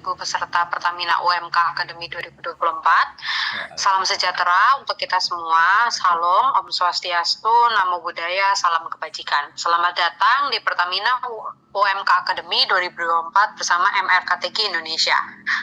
Ibu peserta Pertamina UMK Akademi 2024. Salam sejahtera untuk kita semua. Salam, Om Swastiastu, Namo Buddhaya, salam kebajikan. Selamat datang di Pertamina UMK Akademi 2024 bersama MRKTK Indonesia.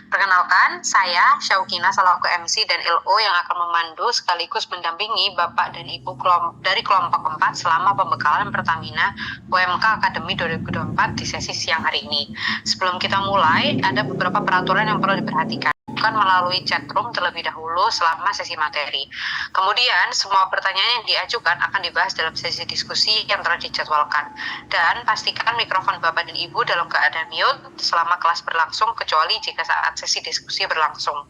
Perkenalkan, saya Syaukina selaku MC dan LO yang akan memandu sekaligus mendampingi Bapak dan Ibu dari kelompok 4 selama pembekalan Pertamina UMK Akademi 2024 di sesi siang hari ini. Sebelum kita mulai, ada beberapa peraturan yang perlu diperhatikan melalui chatroom terlebih dahulu selama sesi materi. Kemudian, semua pertanyaan yang diajukan akan dibahas dalam sesi diskusi yang telah dijadwalkan. Dan pastikan mikrofon Bapak dan Ibu dalam keadaan mute selama kelas berlangsung, kecuali jika saat sesi diskusi berlangsung.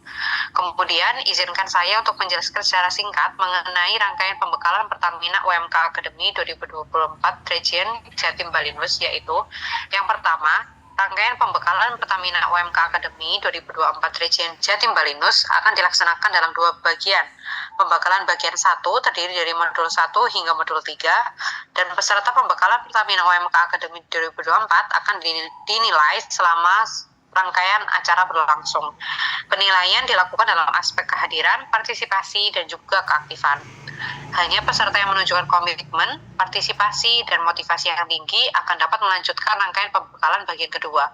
Kemudian, izinkan saya untuk menjelaskan secara singkat mengenai rangkaian pembekalan Pertamina UMK Akademi 2024 Region Jatim Balinus, yaitu yang pertama, rangkaian pembekalan Pertamina UMK Akademi 2024 Region Jatim Balinus akan dilaksanakan dalam dua bagian. Pembekalan bagian 1 terdiri dari modul 1 hingga modul 3, dan peserta pembekalan Pertamina UMK Akademi 2024 akan dinilai selama rangkaian acara berlangsung. Penilaian dilakukan dalam aspek kehadiran, partisipasi, dan juga keaktifan. Hanya peserta yang menunjukkan komitmen, partisipasi, dan motivasi yang tinggi akan dapat melanjutkan rangkaian pembekalan bagian kedua.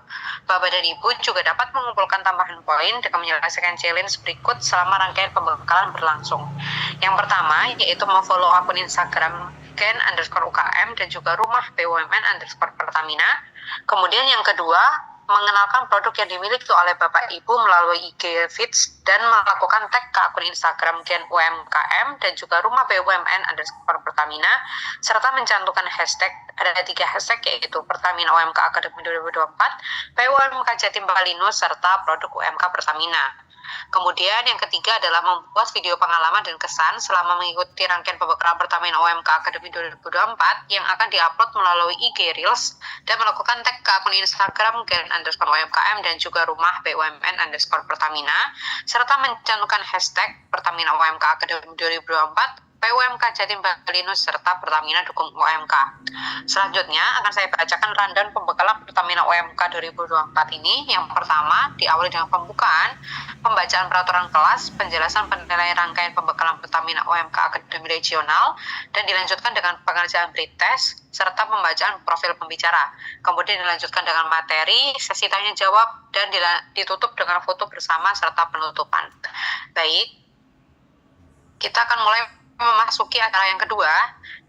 Bapak dan Ibu juga dapat mengumpulkan tambahan poin dengan menyelesaikan challenge berikut selama rangkaian pembekalan berlangsung. Yang pertama, yaitu memfollow akun Instagram ken_UKM dan juga rumah BUMN_Pertamina. Kemudian yang kedua, mengenalkan produk yang dimiliki oleh Bapak Ibu melalui IG Feeds dan melakukan tag ke akun Instagram Gen UMKM dan juga Rumah BUMN_Pertamina serta mencantumkan hashtag, ada 3 hashtag, yaitu Pertamina UMK Akademi 2024, PUMK Jatim Balinus, serta produk UMK Pertamina. Kemudian yang ketiga adalah membuat video pengalaman dan kesan selama mengikuti rangkaian pembekalan Pertamina UMK Akademi 2024 yang akan diupload melalui IG Reels dan melakukan tag ke akun Instagram Gen_UMKM dan juga Rumah BUMN_Pertamina serta mencantumkan hashtag Pertamina UMK Akademi 2024, PUMK Jatim Balinus, serta Pertamina dukung UMK. Selanjutnya akan saya bacakan rundown pembekalan Pertamina UMK 2024 ini. Yang pertama, diawali dengan pembukaan, pembacaan peraturan kelas, penjelasan penilaian rangkaian pembekalan Pertamina UMK Akademi Regional, dan dilanjutkan dengan pengerjaan pretest, serta pembacaan profil pembicara. Kemudian dilanjutkan dengan materi, sesi tanya jawab, dan ditutup dengan foto bersama serta penutupan. Baik, kita akan mulai memasuki acara yang kedua,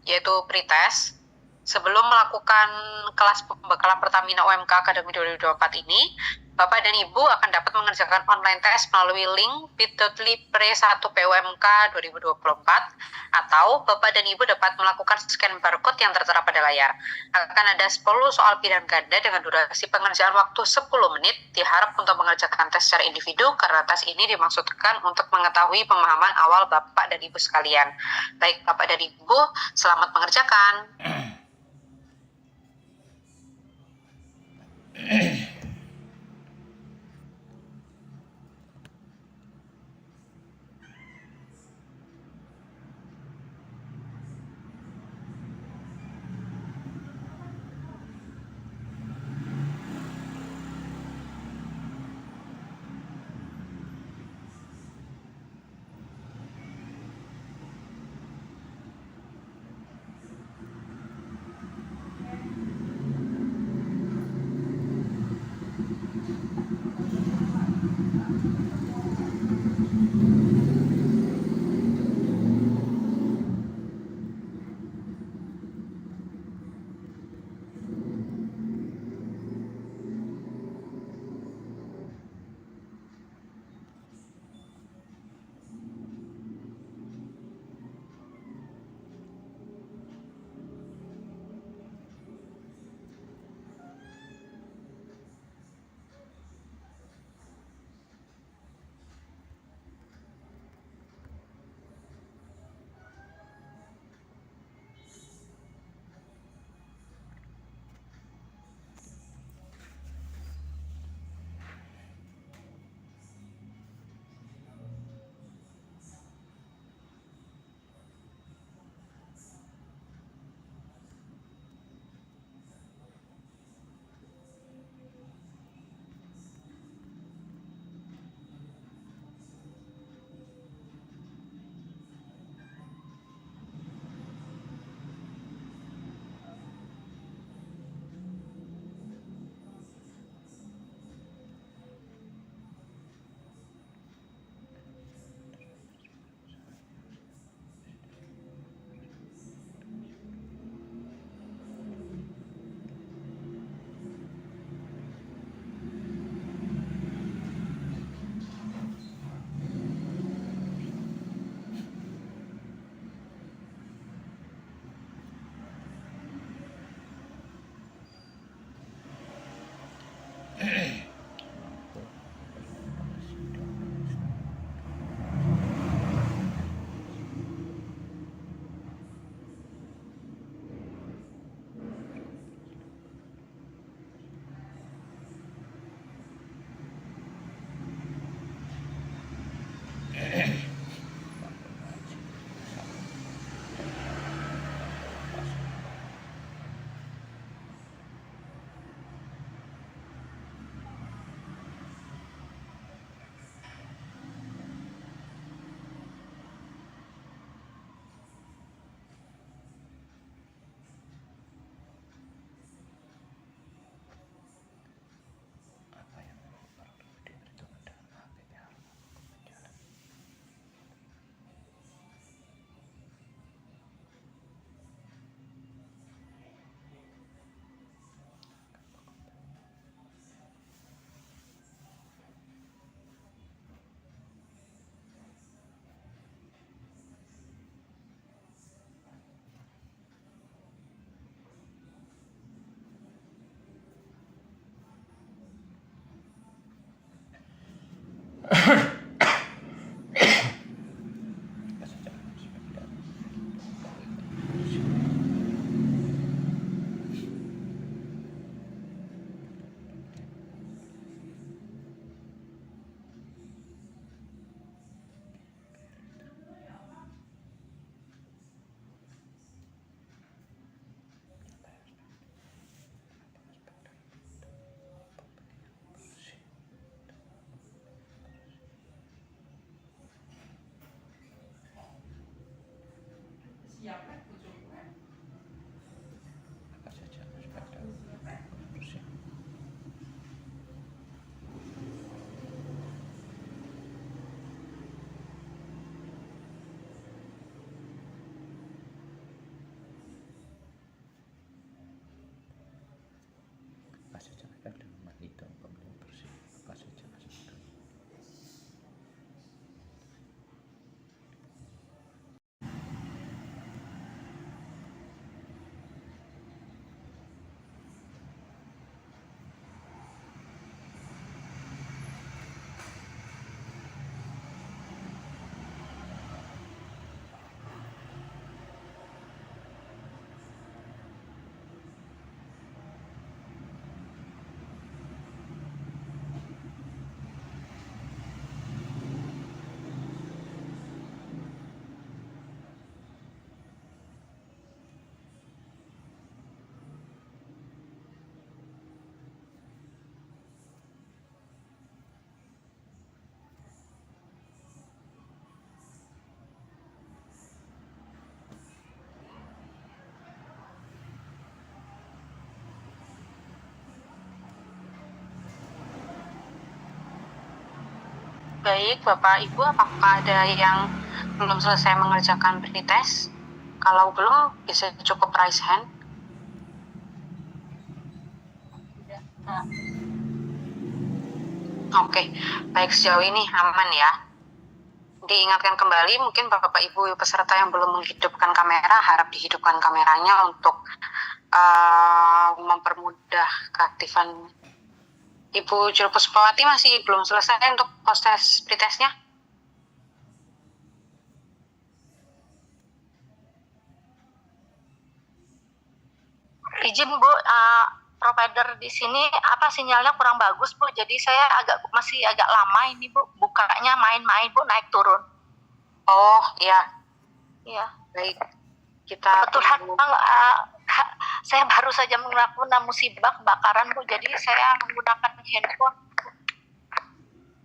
yaitu pretest. Sebelum melakukan kelas pembekalan Pertamina UMK Akademi 2024 ini, Bapak dan Ibu akan dapat mengerjakan online test melalui link bit.ly/pre1pumk 2024, atau Bapak dan Ibu dapat melakukan scan barcode yang tertera pada layar. Akan ada 10 soal pilihan ganda dengan durasi pengerjaan waktu 10 menit. Diharap untuk mengerjakan tes secara individu karena tes ini dimaksudkan untuk mengetahui pemahaman awal Bapak dan Ibu sekalian. Baik Bapak dan Ibu, selamat mengerjakan. Baik, Bapak Ibu, apakah ada yang belum selesai mengerjakan pretest? Kalau belum, bisa cukup raise hand. Oke, baik, sejauh ini aman ya. Diingatkan kembali, mungkin Bapak Ibu peserta yang belum menghidupkan kamera, harap dihidupkan kameranya untuk mempermudah keaktifan. Ibu Juru Puspawati masih belum selesai untuk proses pretestnya? Izin Bu, provider di sini sinyalnya kurang bagus Bu, jadi saya masih agak lama ini Bu, bukanya main-main Bu, naik turun. Oh iya. Iya. Baik. Kita kebetulan saya baru saja melakukan musibah kebakaran Bu, jadi saya menggunakan handphone.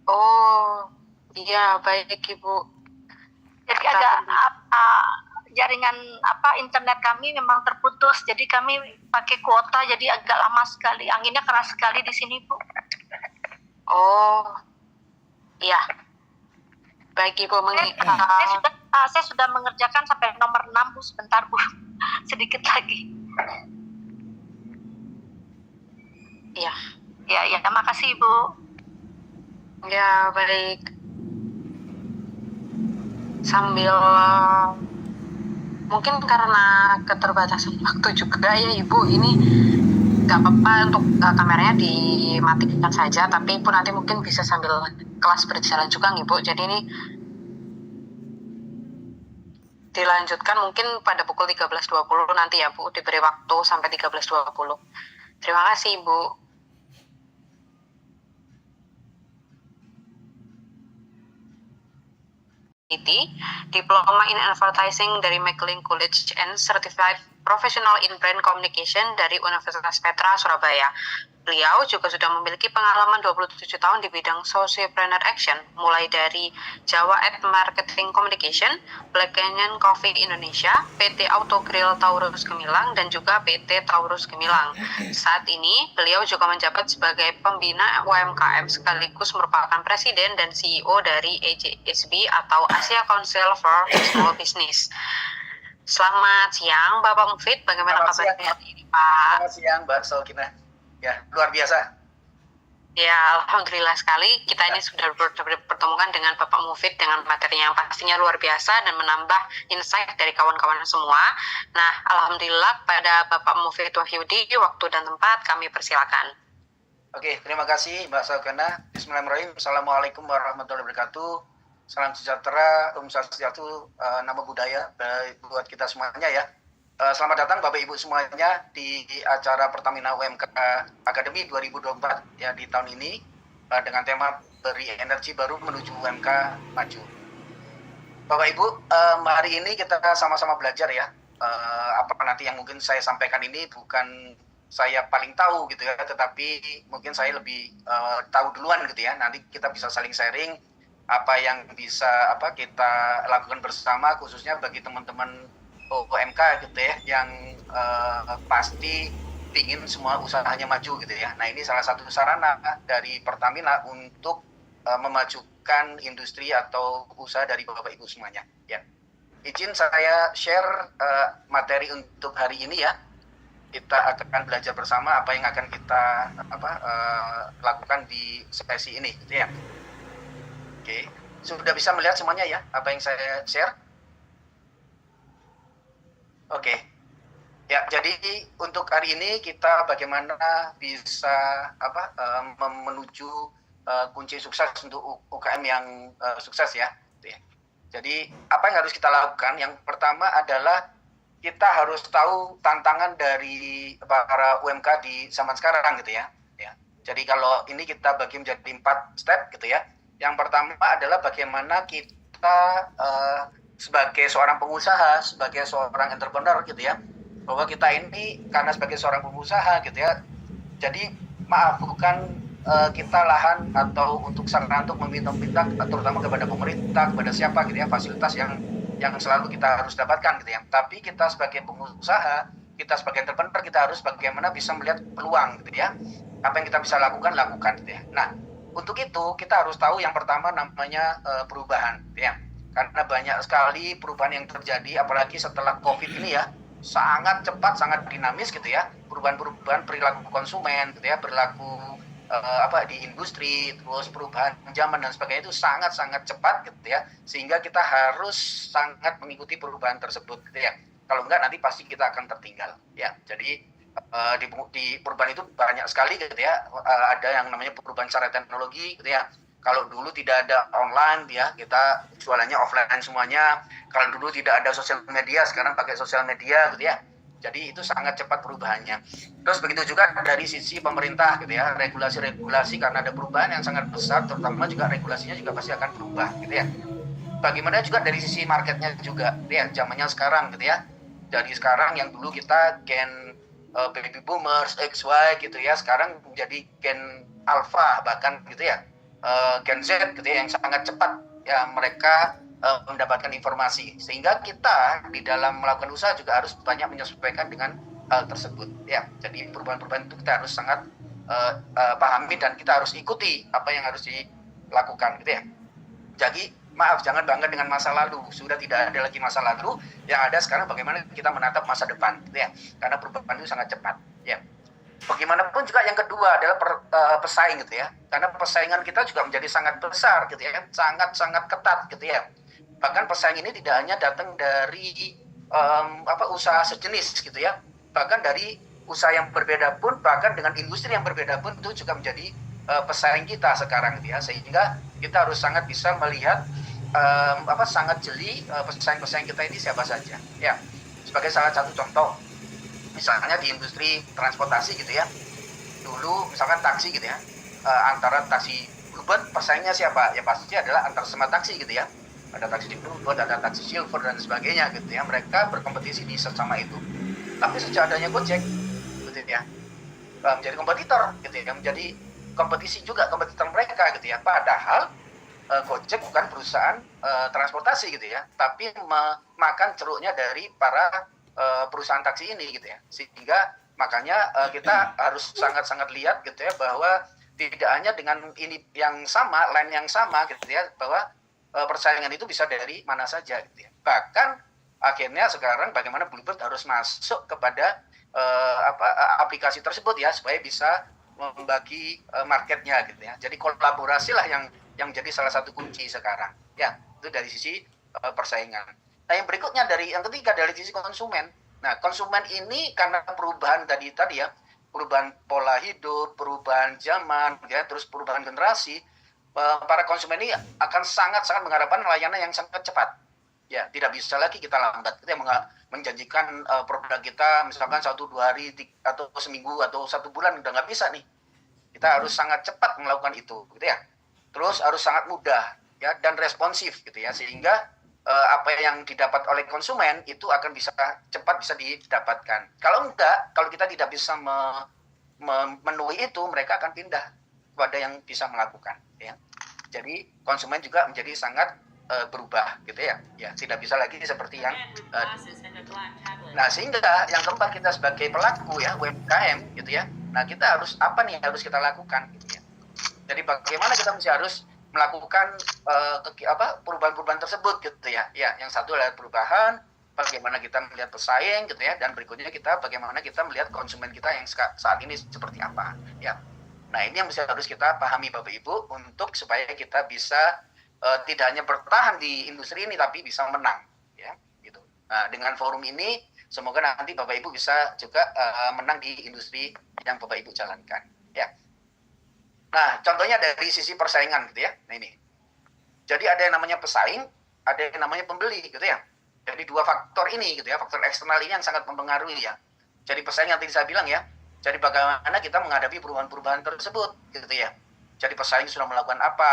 Oh iya, baik Ibu. Jadi jaringan internet kami memang terputus, jadi kami pakai kuota, jadi agak lama sekali, anginnya keras sekali di sini Bu. Oh iya, baik Ibu. Saya sudah mengerjakan sampai nomor 6 Bu, sebentar Bu, sedikit lagi. Iya. Ya, makasih Bu. Ya, baik. Sambil mungkin karena keterbatasan waktu juga ya Ibu, ini nggak apa-apa untuk kameranya dimatikan saja, tapi Ibu nanti mungkin bisa sambil kelas berjalan juga Ibu. Jadi ini dilanjutkan mungkin pada pukul 13.20 nanti ya Bu, diberi waktu sampai 13.20. Terima kasih Ibu. Diploma in Advertising dari Maclean College and Certified Professional in Brand Communication dari Universitas Petra, Surabaya. Beliau juga sudah memiliki pengalaman 27 tahun di bidang Sociopreneur Action, mulai dari Jawa Ad Marketing Communication, Black Canyon Coffee Indonesia, PT Auto Grill Taurus Gemilang, dan juga PT Taurus Gemilang. Saat ini, beliau juga menjabat sebagai pembina UMKM sekaligus merupakan presiden dan CEO dari AJSB atau Asia Council for Small Business. Selamat siang, Bapak Mufid. Bagaimana kabarnya ini, Pak? Selamat siang, Mbak Solkina. Ya, luar biasa. Ya, alhamdulillah sekali. Kita ini sudah bertemukan dengan Bapak Mufid dengan materi yang pastinya luar biasa dan menambah insight dari kawan-kawan semua. Nah, alhamdulillah pada Bapak Mufid Wahyudi, waktu dan tempat kami persilakan. Oke, terima kasih Mbak Solkina. Bismillahirrahmanirrahim. Assalamualaikum warahmatullahi wabarakatuh. Salam sejahtera, Swastiastu, Namo Buddhaya buat kita semuanya ya. Selamat datang Bapak Ibu semuanya di acara Pertamina UMK Academy 2024 ya di tahun ini dengan tema beri energi baru menuju UMK maju. Bapak Ibu, hari ini kita sama-sama belajar ya. Apa nanti yang mungkin saya sampaikan ini bukan saya paling tahu gitu ya, tetapi mungkin saya lebih tahu duluan gitu ya. Nanti kita bisa saling sharing apa yang bisa kita lakukan bersama, khususnya bagi teman-teman UMK gitu ya, yang pasti ingin semua usahanya maju gitu ya. Nah, ini salah satu sarana dari Pertamina untuk memajukan industri atau usaha dari Bapak Ibu semuanya. Ya, izin saya share materi untuk hari ini ya. Kita akan belajar bersama apa yang akan kita lakukan di sesi ini, gitu ya. Oke, sudah bisa melihat semuanya ya apa yang saya share? Oke. Ya, jadi untuk hari ini kita bagaimana bisa menuju kunci sukses untuk UKM yang sukses ya. Jadi apa yang harus kita lakukan? Yang pertama adalah kita harus tahu tantangan dari para UMK di zaman sekarang gitu ya. Jadi kalau ini kita bagi menjadi 4 step gitu ya. Yang pertama adalah bagaimana kita sebagai seorang pengusaha, sebagai seorang entrepreneur gitu ya, bahwa kita ini karena sebagai seorang pengusaha gitu ya, jadi bukan kita lahan atau untuk sarana untuk meminta terutama kepada pemerintah, kepada siapa gitu ya, fasilitas yang selalu kita harus dapatkan gitu ya. Tapi kita sebagai pengusaha, kita sebagai entrepreneur, kita harus bagaimana bisa melihat peluang gitu ya. Apa yang kita bisa lakukan gitu ya. Nah, untuk itu kita harus tahu yang pertama namanya perubahan gitu ya. Karena banyak sekali perubahan yang terjadi apalagi setelah Covid ini ya. Sangat cepat, sangat dinamis gitu ya, perubahan perilaku konsumen gitu ya, perilaku di industri, terus perubahan zaman dan sebagainya itu sangat-sangat cepat gitu ya, sehingga kita harus sangat mengikuti perubahan tersebut gitu ya. Kalau enggak nanti pasti kita akan tertinggal ya. Jadi di perubahan itu banyak sekali gitu ya, ada yang namanya perubahan secara teknologi gitu ya. Kalau dulu tidak ada online ya, kita jualannya offline semuanya. Kalau dulu tidak ada sosial media, sekarang pakai sosial media gitu ya. Jadi itu sangat cepat perubahannya. Terus begitu juga dari sisi pemerintah gitu ya, regulasi-regulasi karena ada perubahan yang sangat besar, terutama juga regulasinya juga pasti akan berubah gitu ya. Bagaimana juga dari sisi marketnya juga, gitu ya, zamannya sekarang gitu ya. Dari sekarang yang dulu kita gen baby boomers, XY gitu ya, sekarang menjadi gen alpha bahkan gitu ya. Gen Z gitu ya, yang sangat cepat ya mereka mendapatkan informasi, sehingga kita di dalam melakukan usaha juga harus banyak menyesuaikan dengan hal tersebut ya. Jadi perubahan-perubahan itu kita harus sangat pahami dan kita harus ikuti apa yang harus dilakukan gitu ya. Jadi maaf, jangan bangga dengan masa lalu, sudah tidak ada lagi masa lalu, yang ada sekarang bagaimana kita menatap masa depan gitu ya, karena perubahan itu sangat cepat ya. Bagaimanapun juga yang kedua adalah pesaing gitu ya, karena persaingan kita juga menjadi sangat besar gitu ya, sangat ketat gitu ya. Bahkan pesaing ini tidak hanya datang dari usaha sejenis gitu ya, bahkan dari usaha yang berbeda pun, bahkan dengan industri yang berbeda pun itu juga menjadi pesaing kita sekarang gitu ya, sehingga kita harus sangat bisa melihat sangat jeli pesaing-pesaing kita ini siapa saja ya. Sebagai salah satu contoh, misalnya di industri transportasi gitu ya, dulu misalkan taksi gitu ya, antara taksi Bluebird pesaingnya siapa? Ya pasti adalah antar semua taksi gitu ya. Ada taksi Bluebird, ada taksi Silver dan sebagainya gitu ya. Mereka berkompetisi di sesama itu. Tapi sejak adanya Gojek gitu ya, menjadi kompetitor gitu ya, menjadi kompetisi juga kompetitor mereka gitu ya. Padahal Gojek bukan perusahaan transportasi gitu ya, tapi makan ceruknya dari para perusahaan taksi ini gitu ya, sehingga makanya kita harus sangat-sangat lihat gitu ya, bahwa tidak hanya dengan ini yang sama, line yang sama gitu ya, bahwa persaingan itu bisa dari mana saja gitu ya. Bahkan akhirnya sekarang bagaimana Bluebird harus masuk kepada aplikasi tersebut ya, supaya bisa membagi marketnya gitu ya. Jadi kolaborasi lah yang menjadi salah satu kunci sekarang ya, itu dari sisi persaingan. Nah, yang berikutnya yang ketiga dari sisi konsumen. Nah, konsumen ini karena perubahan tadi ya, perubahan pola hidup, perubahan zaman, ya, terus perubahan generasi, para konsumen ini akan sangat-sangat mengharapkan layanan yang sangat cepat. Ya, tidak bisa lagi kita lambat. Kita menjanjikan produk kita misalkan 1-2 hari atau seminggu atau 1 bulan udah nggak bisa nih. Kita harus sangat cepat melakukan itu, gitu ya. Terus harus sangat mudah ya dan responsif gitu ya, sehingga apa yang didapat oleh konsumen itu akan bisa cepat bisa didapatkan. Kalau kita tidak bisa memenuhi itu, mereka akan pindah kepada yang bisa melakukan ya. Jadi konsumen juga menjadi sangat berubah gitu ya. Ya, tidak bisa lagi seperti yang nah, sehingga yang keempat, kita sebagai pelaku ya UMKM gitu ya. Nah, kita harus apa nih harus kita lakukan gitu ya. Jadi bagaimana kita mesti harus melakukan perubahan-perubahan tersebut gitu ya. Ya, yang satu adalah perubahan bagaimana kita melihat pesaing gitu ya, dan berikutnya kita bagaimana kita melihat konsumen kita yang saat ini seperti apa ya. Nah, ini yang harus kita pahami Bapak Ibu untuk supaya kita bisa tidak hanya bertahan di industri ini tapi bisa menang ya gitu. Nah, dengan forum ini semoga nanti Bapak Ibu bisa juga menang di industri yang Bapak Ibu jalankan ya. Nah, contohnya dari sisi persaingan gitu ya. Nah, ini. Jadi ada yang namanya pesaing, ada yang namanya pembeli gitu ya. Jadi dua faktor ini gitu ya, faktor eksternal ini yang sangat mempengaruhi ya. Jadi pesaing yang tadi saya bilang ya. Jadi bagaimana kita menghadapi perubahan-perubahan tersebut gitu ya. Jadi pesaing sudah melakukan apa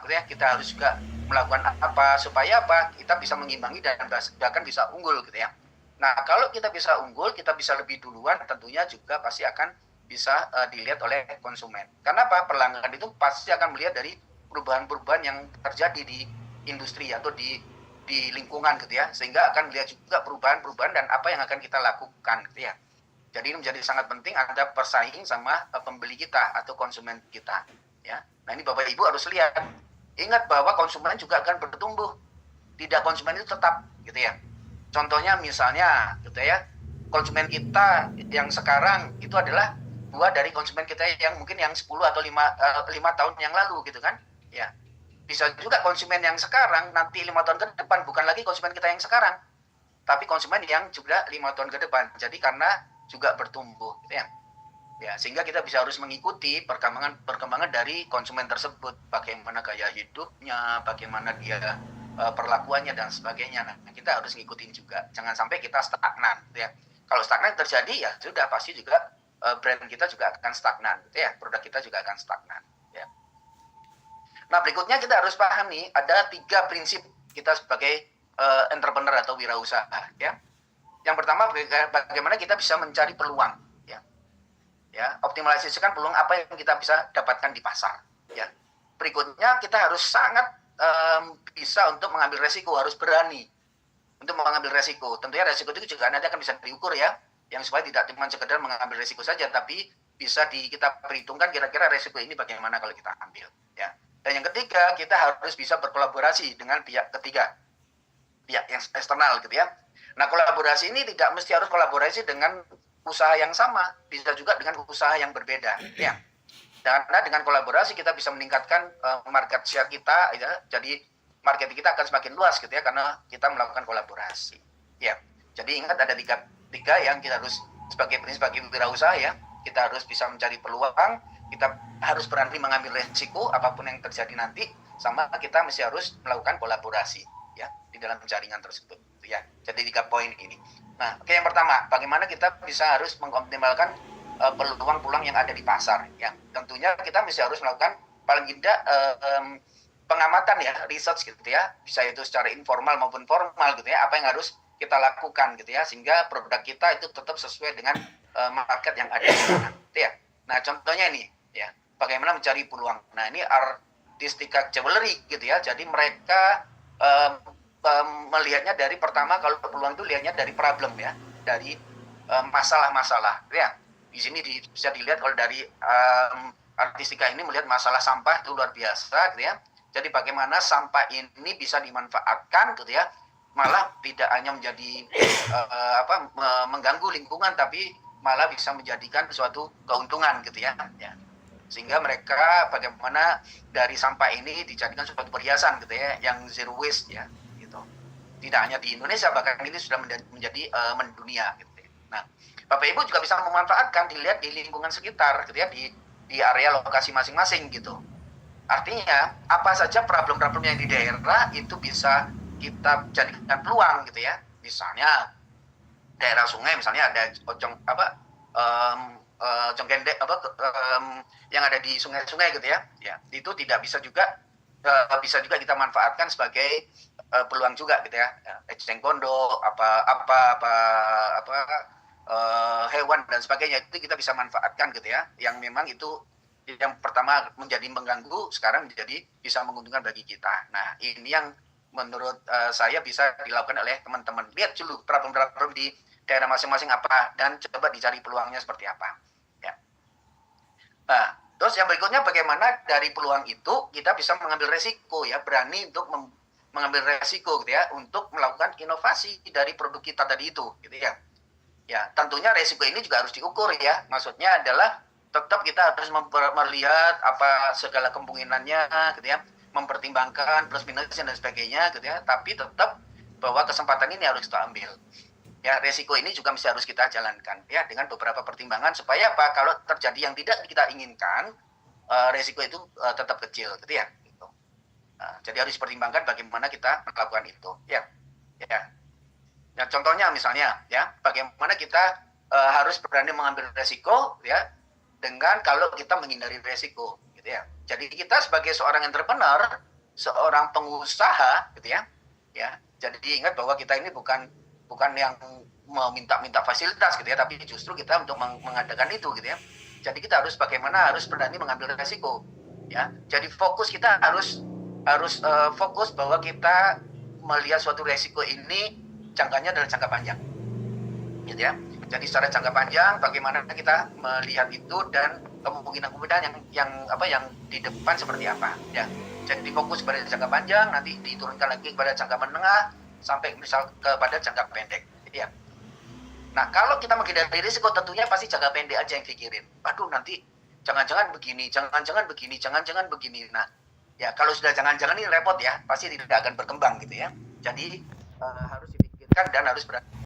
gitu ya. Kita harus juga melakukan apa supaya apa? Kita bisa mengimbangi dan bahkan bisa unggul gitu ya. Nah, kalau kita bisa unggul, kita bisa lebih duluan, tentunya juga pasti akan bisa dilihat oleh konsumen. Karena apa? Pelanggan itu pasti akan melihat dari perubahan-perubahan yang terjadi di industri atau di lingkungan gitu ya, sehingga akan melihat juga perubahan-perubahan dan apa yang akan kita lakukan gitu ya. Jadi ini menjadi sangat penting ada persaing sama pembeli kita atau konsumen kita ya. Nah, ini Bapak Ibu harus lihat, ingat bahwa konsumen juga akan bertumbuh, tidak konsumen itu tetap gitu ya. Contohnya misalnya gitu ya, konsumen kita yang sekarang itu adalah dua dari konsumen kita yang mungkin yang 10 atau 5 tahun yang lalu gitu kan ya. Bisa juga konsumen yang sekarang nanti 5 tahun ke depan bukan lagi konsumen kita yang sekarang, tapi konsumen yang juga 5 tahun ke depan. Jadi karena juga bertumbuh gitu ya. Ya, sehingga kita bisa harus mengikuti perkembangan dari konsumen tersebut, bagaimana gaya hidupnya, bagaimana dia perlakuannya dan sebagainya. Nah, kita harus ngikutin juga. Jangan sampai kita stagnan gitu ya. Kalau stagnan terjadi ya sudah pasti juga brand kita juga akan stagnan gitu ya. Produk kita juga akan stagnan ya. Nah, berikutnya kita harus pahami ada 3 prinsip kita sebagai entrepreneur atau wirausaha ya. Yang pertama, bagaimana kita bisa mencari peluang ya. Ya, optimalisasikan peluang apa yang kita bisa dapatkan di pasar ya. Berikutnya, kita harus sangat bisa untuk mengambil resiko, harus berani untuk mengambil resiko. Tentunya resiko itu juga nanti akan bisa diukur ya, yang supaya tidak cuma sekedar mengambil resiko saja, tapi bisa kita perhitungkan kira-kira resiko ini bagaimana kalau kita ambil ya. Dan yang ketiga, kita harus bisa berkolaborasi dengan pihak ketiga, pihak yang eksternal gitu ya. Nah, kolaborasi ini tidak mesti harus kolaborasi dengan usaha yang sama, bisa juga dengan usaha yang berbeda ya. Karena dengan kolaborasi kita bisa meningkatkan market share kita ya. Jadi market kita akan semakin luas gitu ya, karena kita melakukan kolaborasi ya. Jadi ingat ada tiga yang kita harus sebagai wirausaha ya. Kita harus bisa mencari peluang, kita harus berani mengambil resiko apapun yang terjadi nanti, sama kita mesti harus melakukan kolaborasi ya di dalam jaringan tersebut ya. Jadi 3 poin ini. Nah, oke, yang pertama, bagaimana kita bisa harus mengoptimalkan peluang-peluang yang ada di pasar ya. Tentunya kita mesti harus melakukan paling tidak pengamatan ya, research gitu ya. Bisa itu secara informal maupun formal gitu ya. Apa yang harus kita lakukan gitu ya, sehingga produk kita itu tetap sesuai dengan market yang ada di sana gitu ya. Nah, contohnya ini ya, bagaimana mencari peluang. Nah, ini Artistika Jewelry gitu ya. Jadi mereka melihatnya dari pertama, kalau peluang itu lihatnya dari problem ya, dari masalah-masalah ya. Di sini bisa dilihat kalau dari Artistika ini melihat masalah sampah itu luar biasa gitu ya. Jadi bagaimana sampah ini bisa dimanfaatkan gitu ya, malah tidak hanya menjadi mengganggu lingkungan, tapi malah bisa menjadikan suatu keuntungan gitu ya. Sehingga mereka bagaimana dari sampah ini dijadikan suatu perhiasan gitu ya, yang zero waste ya gitu. Tidak hanya di Indonesia, bahkan ini sudah menjadi mendunia gitu ya. Nah, Bapak Ibu juga bisa memanfaatkan, dilihat di lingkungan sekitar gitu ya, di area lokasi masing-masing gitu. Artinya apa saja problem-problem yang di daerah itu bisa kita jadikan peluang gitu ya. Misalnya daerah sungai, misalnya ada congkendek yang ada di sungai-sungai gitu ya. Ya, itu tidak bisa juga kita manfaatkan sebagai peluang juga gitu ya. Eceng gondok, hewan dan sebagainya, itu kita bisa manfaatkan gitu ya. Yang memang itu yang pertama menjadi mengganggu, sekarang menjadi bisa menguntungkan bagi kita. Nah, ini yang menurut saya bisa dilakukan oleh teman-teman. Lihat dulu problem-problem di daerah masing-masing apa dan coba dicari peluangnya seperti apa. Ya. Nah, terus yang berikutnya bagaimana dari peluang itu kita bisa mengambil resiko ya, berani untuk mengambil resiko gitu ya untuk melakukan inovasi dari produk kita tadi itu gitu ya. Ya, tentunya resiko ini juga harus diukur ya. Maksudnya adalah tetap kita harus melihat apa segala kemungkinannya gitu ya, mempertimbangkan plus minus dan sebagainya gitu ya, tapi tetap bahwa kesempatan ini harus kita ambil ya. Resiko ini juga mesti harus kita jalankan ya dengan beberapa pertimbangan supaya apa, kalau terjadi yang tidak kita inginkan resiko itu tetap kecil gitu ya gitu. Jadi harus dipertimbangkan bagaimana kita melakukan itu ya. Nah, contohnya misalnya ya, bagaimana kita harus berani mengambil resiko ya dengan kalau kita menghindari resiko gitu ya. Jadi kita sebagai seorang entrepreneur, seorang pengusaha gitu ya. Ya, jadi ingat bahwa kita ini bukan yang meminta fasilitas gitu ya, tapi justru kita untuk mengadakan itu gitu ya. Jadi kita harus berani mengambil resiko ya. Jadi fokus kita harus fokus bahwa kita melihat suatu resiko ini jangkanya adalah jangka panjang gitu ya. Jadi secara jangka panjang bagaimana kita melihat itu dan kemungkinan yang di depan seperti apa ya. Jadi fokus pada jangka panjang, nanti diturunkan lagi kepada jangka menengah sampai misal kepada jangka pendek ya. Nah, kalau kita menghindari risiko tentunya pasti jangka pendek aja yang pikirin. Waduh, nanti jangan-jangan begini, jangan-jangan begini, jangan-jangan begini. Nah, ya kalau sudah jangan-jangan ini repot ya, pasti tidak akan berkembang gitu ya. Jadi harus dipikirkan dan harus berani.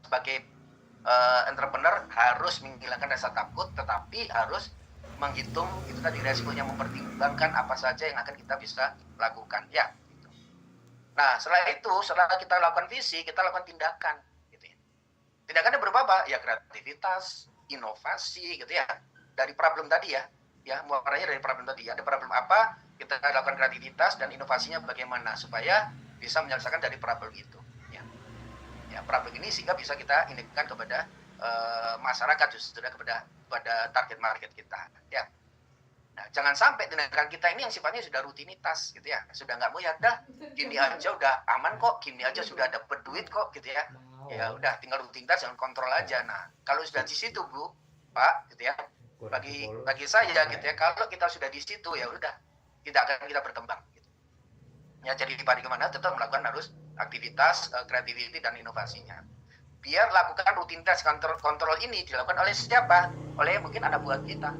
Sebagai entrepreneur harus menghilangkan rasa takut, tetapi harus menghitung itu tadi resikonya, mempertimbangkan apa saja yang akan kita bisa lakukan ya. Gitu. Nah, setelah kita lakukan visi, kita lakukan tindakan gitu ya. Tindakannya berupa apa? Ya kreativitas, inovasi gitu ya. Dari problem tadi ya. Ya, muaranya dari problem tadi. Ada problem apa? Kita lakukan kreativitas dan inovasinya bagaimana supaya bisa menyelesaikan dari problem itu. Ya, problem ini sehingga bisa kita indikasikan kepada masyarakat, justru kepada target market kita ya. Nah, jangan sampai tindakan kita ini yang sifatnya sudah rutinitas gitu ya, sudah nggak mau ya dah gini aja udah aman kok, gini aja sudah dapat duit kok gitu ya. Ya udah tinggal rutinitas, jangan kontrol aja. Nah, kalau sudah di situ Bu, Pak gitu ya, bagi saya gitu ya, kalau kita sudah di situ ya udah tidak akan kita berkembang gitu. Ya, jadi bagaimana tetap melakukan harus aktivitas creativity dan inovasinya. Biar lakukan rutinitas kontrol ini dilakukan oleh siapa? Oleh mungkin anak buah kita,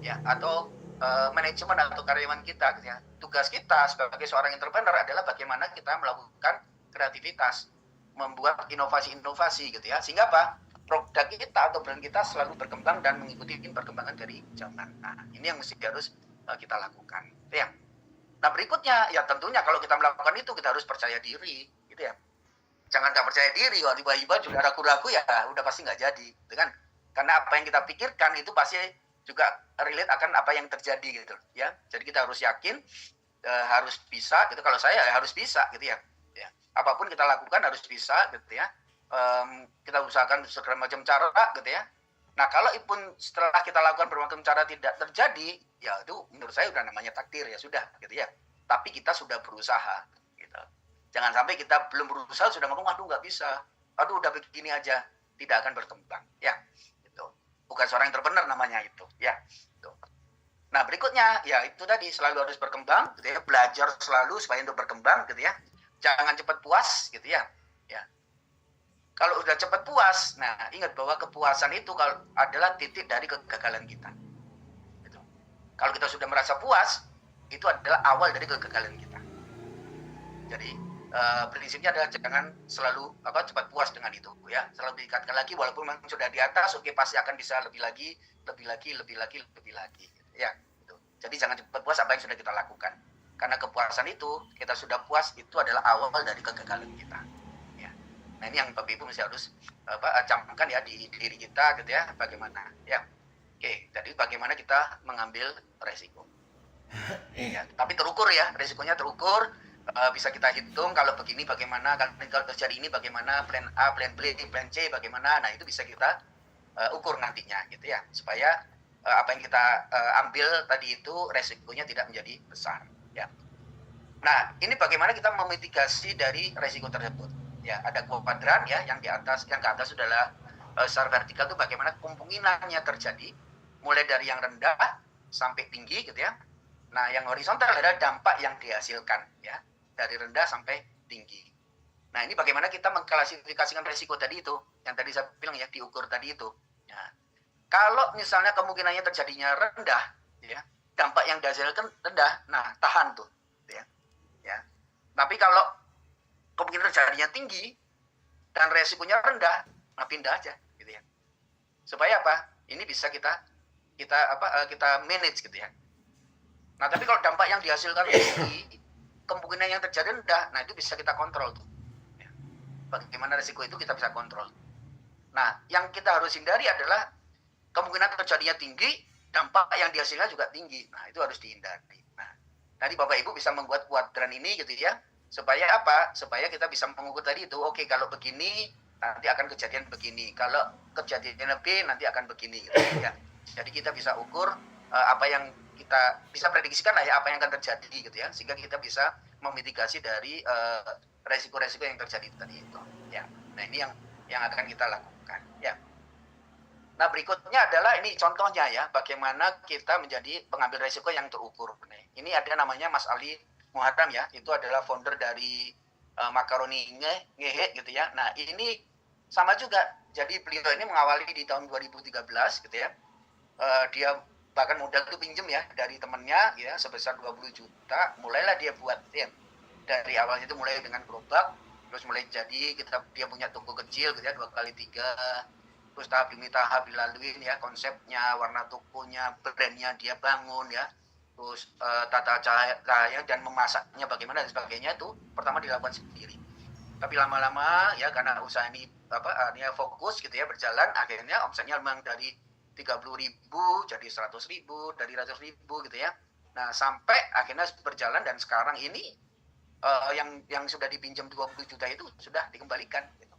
ya, atau manajemen atau karyawan kita, gitu ya. Tugas kita sebagai seorang entrepreneur adalah bagaimana kita melakukan kreativitas, membuat inovasi-inovasi, gitu ya. Sehingga apa? Produk kita atau brand kita selalu berkembang dan mengikuti perkembangan dari zaman. Nah, ini yang mesti harus kita lakukan, gitu ya. Nah, berikutnya ya tentunya kalau kita melakukan itu kita harus percaya diri gitu ya. Jangan nggak percaya diri, kalau tiba-tiba juga ragu-ragu ya udah pasti nggak jadi gitu kan. Karena apa yang kita pikirkan itu pasti juga relate akan apa yang terjadi gitu ya. Jadi kita harus yakin, harus bisa gitu. Kalau saya harus bisa gitu ya. Apapun kita lakukan harus bisa gitu ya. Kita usahakan segala macam cara gitu ya. Nah, kalau pun setelah kita lakukan berbagai cara tidak terjadi, ya itu menurut saya udah namanya takdir ya sudah gitu ya. Tapi kita sudah berusaha gitu. Jangan sampai kita belum berusaha sudah ngomong aduh nggak bisa, aduh udah begini aja, tidak akan berkembang ya. Gitu. Bukan seorang entrepreneur namanya itu ya. Gitu. Nah, berikutnya ya itu tadi selalu harus berkembang gitu ya, belajar selalu supaya untuk berkembang gitu ya. Jangan cepat puas gitu ya. Ya. Kalau udah cepat puas, nah ingat bahwa kepuasan itu adalah titik dari kegagalan kita. Gitu. Kalau kita sudah merasa puas, itu adalah awal dari kegagalan kita. Jadi prinsipnya adalah jangan selalu cepat puas dengan itu ya, selalu ditingkatkan lagi walaupun memang sudah di atas, oke pasti akan bisa lebih lagi ya gitu. Jadi jangan cepat puas apa yang sudah kita lakukan, karena kepuasan itu kita sudah puas itu adalah awal dari kegagalan kita ya. Nah ini yang Bapak Ibu mesti harus camkan ya di diri kita gitu ya, bagaimana ya. Oke, jadi bagaimana kita mengambil resiko ya, tapi terukur ya, resikonya terukur. Bisa kita hitung kalau begini bagaimana, kalau terjadi ini bagaimana, plan A, plan B, plan C bagaimana. Nah itu bisa kita ukur nantinya gitu ya, supaya apa yang kita ambil tadi itu resikonya tidak menjadi besar ya. Nah ini bagaimana kita memitigasi dari resiko tersebut ya. Ada kuadran ya, yang ke atas adalah secara vertikal itu bagaimana kemungkinannya terjadi mulai dari yang rendah sampai tinggi gitu ya. Nah yang horizontal adalah dampak yang dihasilkan ya, dari rendah sampai tinggi. Nah ini bagaimana kita mengklasifikasikan resiko tadi itu, yang tadi saya bilang ya, diukur tadi itu. Nah, kalau misalnya kemungkinannya terjadinya rendah, ya, dampak yang dihasilkan rendah, nah tahan tuh, ya. Tapi kalau kemungkinan terjadinya tinggi dan resikonya rendah, nah pindah aja, gitu ya. Supaya apa? Ini bisa kita manage gitu ya. Nah tapi kalau dampak yang dihasilkan tinggi, kemungkinan yang terjadi rendah, nah itu bisa kita kontrol tuh. Ya. Bagaimana risiko itu kita bisa kontrol. Nah, yang kita harus hindari adalah kemungkinan terjadinya tinggi, dampak yang dihasilkan juga tinggi. Nah, itu harus dihindari. Nah, tadi Bapak Ibu bisa membuat kuadran ini gitu ya, supaya apa? Supaya kita bisa mengukur tadi itu, oke kalau begini nanti akan kejadian begini, kalau kejadian lebih nanti akan begini gitu ya. Jadi kita bisa ukur apa yang kita bisa prediksikan lah ya, apa yang akan terjadi gitu ya, sehingga kita bisa memitigasi dari resiko-resiko yang terjadi tadi itu ya. Nah ini yang akan kita lakukan ya. Nah berikutnya adalah ini contohnya ya, bagaimana kita menjadi pengambil resiko yang terukur. Ini ada namanya Mas Ali Muharram ya, itu adalah founder dari Makaroni Ngehe gitu ya. Nah ini sama juga, jadi beliau ini mengawali di tahun 2013 gitu ya. Dia bahkan modal itu pinjem ya dari temennya ya, sebesar 20 juta. Mulailah dia buat ya, dari awalnya itu mulai dengan gerobak, terus mulai jadi dia punya toko kecil gitu ya, 2x3, terus tahap demi tahap dilalui ya, konsepnya, warna tokonya, brandnya dia bangun ya, terus tata cahaya dan memasaknya bagaimana dan sebagainya itu pertama dilakukan sendiri. Tapi lama-lama ya, karena usaha ini dia fokus gitu ya, berjalan, akhirnya omsetnya memang dari 30.000 jadi 100.000, dari 100.000 gitu ya. Nah sampai akhirnya berjalan dan sekarang ini yang sudah dipinjam 20 juta itu sudah dikembalikan gitu.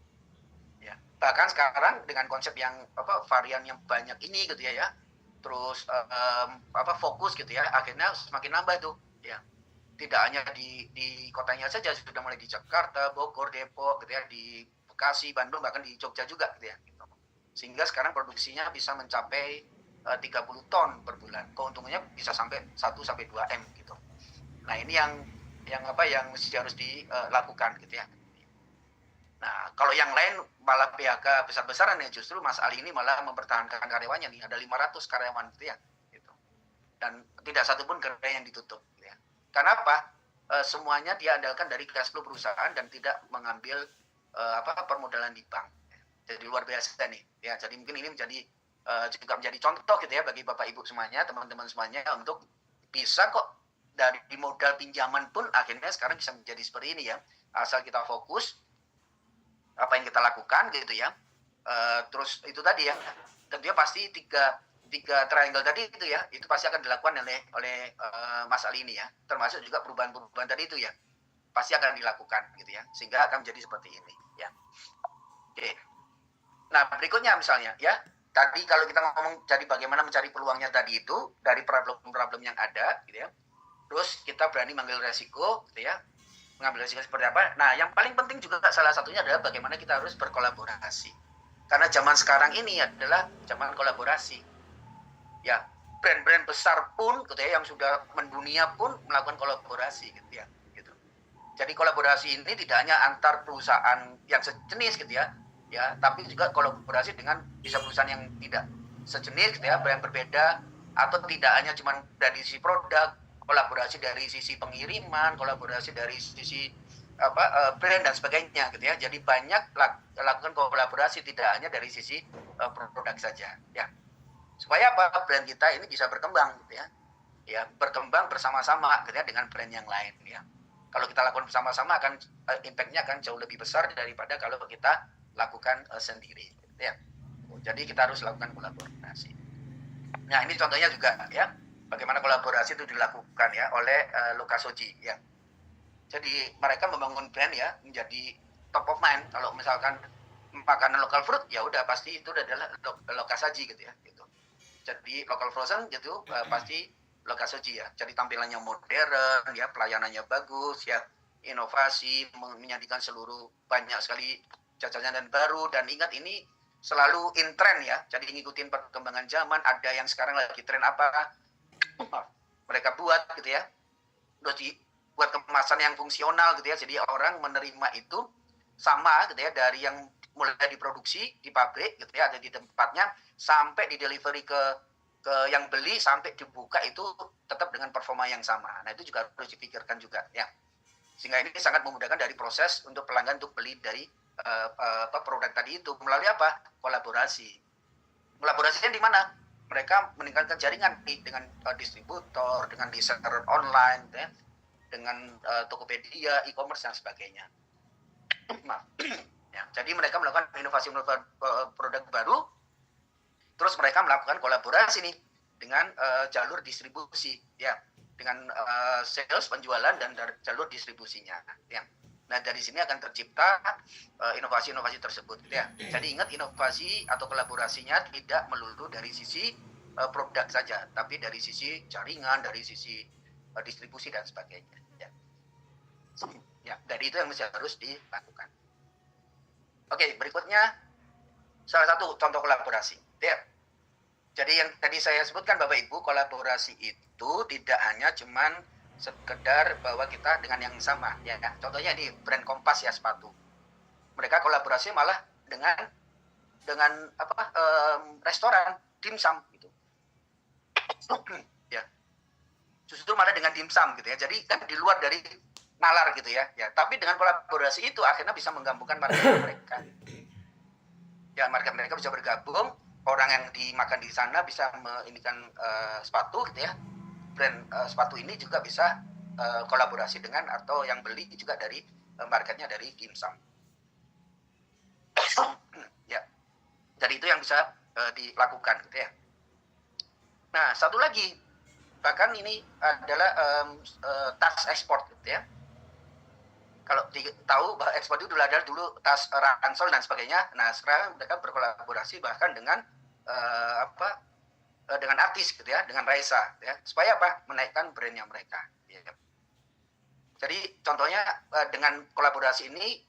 Ya. Bahkan sekarang dengan konsep yang varian yang banyak ini gitu ya, terus fokus gitu ya, akhirnya semakin nambah tuh ya. Tidak hanya di kotanya saja, sudah mulai di Jakarta, Bogor, Depok gitu ya, di Bekasi, Bandung, bahkan di Jogja juga gitu ya. Sehingga sekarang produksinya bisa mencapai 30 ton per bulan. Keuntungannya bisa sampai 1-2 M gitu. Nah, ini yang mesti harus dilakukan gitu ya. Nah, kalau yang lain malah PHK besar-besaran ya, justru Mas Ali ini malah mempertahankan karyawannya nih, ada 500 karyawan gitu ya. Gitu. Dan tidak satupun gerai yang ditutup gitu ya. Karena apa? Semuanya dia andalkan dari cash flow perusahaan dan tidak mengambil permodalan di bank. Jadi luar biasa nih ya. Jadi mungkin ini juga menjadi contoh gitu ya bagi Bapak Ibu semuanya, teman-teman semuanya, untuk bisa kok dari modal pinjaman pun akhirnya sekarang bisa menjadi seperti ini ya, asal kita fokus apa yang kita lakukan gitu ya. Terus itu tadi ya, tentunya pasti tiga triangle tadi itu ya, itu pasti akan dilakukan oleh Mas Ali ini ya, termasuk juga perubahan-perubahan tadi itu ya, pasti akan dilakukan gitu ya, sehingga akan menjadi seperti ini ya. Oke. Nah berikutnya misalnya ya, tadi kalau kita ngomong jadi bagaimana mencari peluangnya tadi itu dari problem-problem yang ada gitu ya, terus kita berani mengambil resiko gitu ya, mengambil resiko seperti apa. Nah yang paling penting juga salah satunya adalah bagaimana kita harus berkolaborasi, karena zaman sekarang ini adalah zaman kolaborasi ya. Brand-brand besar pun gitu ya, yang sudah mendunia pun melakukan kolaborasi gitu ya gitu. Jadi kolaborasi ini tidak hanya antar perusahaan yang sejenis gitu ya, tapi juga kolaborasi dengan bisa perusahaan yang tidak sejenis gitu ya, yang berbeda, atau tidak hanya cuma dari sisi produk, kolaborasi dari sisi pengiriman, kolaborasi dari sisi brand dan sebagainya gitu ya. Jadi banyak lakukan kolaborasi, tidak hanya dari sisi produk saja ya. Supaya brand kita ini bisa berkembang gitu ya. Ya, berkembang bersama-sama gitu ya dengan brand yang lain ya. Kalau kita lakukan bersama-sama akan impact-nya akan jauh lebih besar daripada kalau kita lakukan sendiri gitu ya. Jadi kita harus lakukan kolaborasi. Nah, ini contohnya juga ya, bagaimana kolaborasi itu dilakukan ya oleh Lokasoji ya. Jadi mereka membangun brand ya menjadi top of mind. Kalau misalkan makanan local fruit ya udah pasti itu adalah Lokasaji gitu ya gitu. Jadi local frozen gitu pasti Lokasoji ya. Jadi tampilannya modern ya, pelayanannya bagus ya, inovasi, menyajikan seluruh banyak sekali jajanan dan baru. Dan ingat ini selalu in trend ya, jadi ngikutin perkembangan zaman. Ada yang sekarang lagi tren apa mereka buat gitu ya, terus buat kemasan yang fungsional gitu ya, jadi orang menerima itu sama gitu ya, dari yang mulai diproduksi di pabrik gitu ya, ada di tempatnya, sampai di delivery ke yang beli, sampai dibuka itu tetap dengan performa yang sama. Nah itu juga harus dipikirkan juga ya, sehingga ini sangat memudahkan dari proses untuk pelanggan untuk beli dari produk tadi itu melalui apa? Kolaborasi. Kolaborasinya di mana? Mereka meningkatkan jaringan dengan distributor, dengan reseller online, ya, dengan Tokopedia, e-commerce dan sebagainya. Ya, jadi mereka melakukan inovasi produk baru, terus mereka melakukan kolaborasi nih dengan jalur distribusi, ya, dengan sales, penjualan dan jalur distribusinya. Ya. Nah dari sini akan tercipta inovasi-inovasi tersebut, gitu ya. Jadi ingat, inovasi atau kolaborasinya tidak melulu dari sisi produk saja, tapi dari sisi jaringan, dari sisi distribusi dan sebagainya. Ya. Ya, dari itu yang harus dilakukan. Oke, berikutnya salah satu contoh kolaborasi. Ya. Jadi yang tadi saya sebutkan Bapak Ibu, kolaborasi itu tidak hanya cuman sekedar bahwa kita dengan yang sama ya. Contohnya di brand Kompas ya, sepatu. Mereka kolaborasi malah dengan restoran dimsum gitu. Ya. Justru malah dengan dimsum gitu ya. Jadi kan di luar dari nalar gitu ya. Ya, tapi dengan kolaborasi itu akhirnya bisa menggabungkan market mereka. Ya, market mereka bisa bergabung, orang yang dimakan di sana bisa menginikan sepatu gitu ya. Brand sepatu ini juga bisa kolaborasi dengan, atau yang beli juga dari marketnya dari dimsum. Ya, jadi itu yang bisa dilakukan gitu ya. Nah, satu lagi, bahkan ini adalah tas ekspor gitu ya. Kalau tahu bahwa ekspor itu adalah dulu tas ransel dan sebagainya. Nah, sekarang mereka berkolaborasi bahkan dengan dengan artis gitu ya, dengan Raisa ya, supaya apa? Menaikkan brandnya mereka ya. Jadi contohnya dengan kolaborasi ini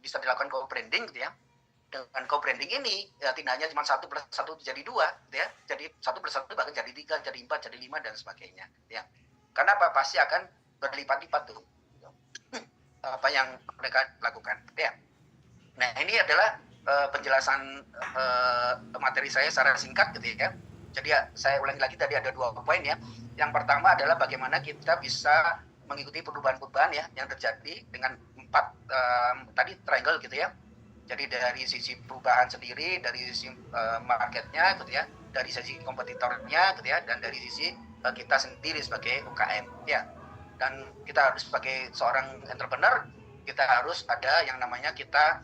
bisa dilakukan co-branding gitu ya. Dengan co-branding ini ya, tidak hanya cuma 1 + 1 jadi 2 gitu ya. Jadi 1 + 1 bahkan jadi 3, jadi 4, jadi 5 dan sebagainya ya. Karena apa? Pasti akan berlipat-lipat tuh apa yang mereka lakukan ya. Nah, ini adalah penjelasan materi saya secara singkat gitu ya. Jadi ya, saya ulangi lagi, tadi ada 2 poin ya. Yang pertama adalah bagaimana kita bisa mengikuti perubahan-perubahan ya yang terjadi dengan 4 tadi triangle gitu ya. Jadi dari sisi perubahan sendiri, dari sisi marketnya gitu ya, dari sisi kompetitornya gitu ya, dan dari sisi kita sendiri sebagai UKM ya. Dan kita harus sebagai seorang entrepreneur, kita harus ada yang namanya kita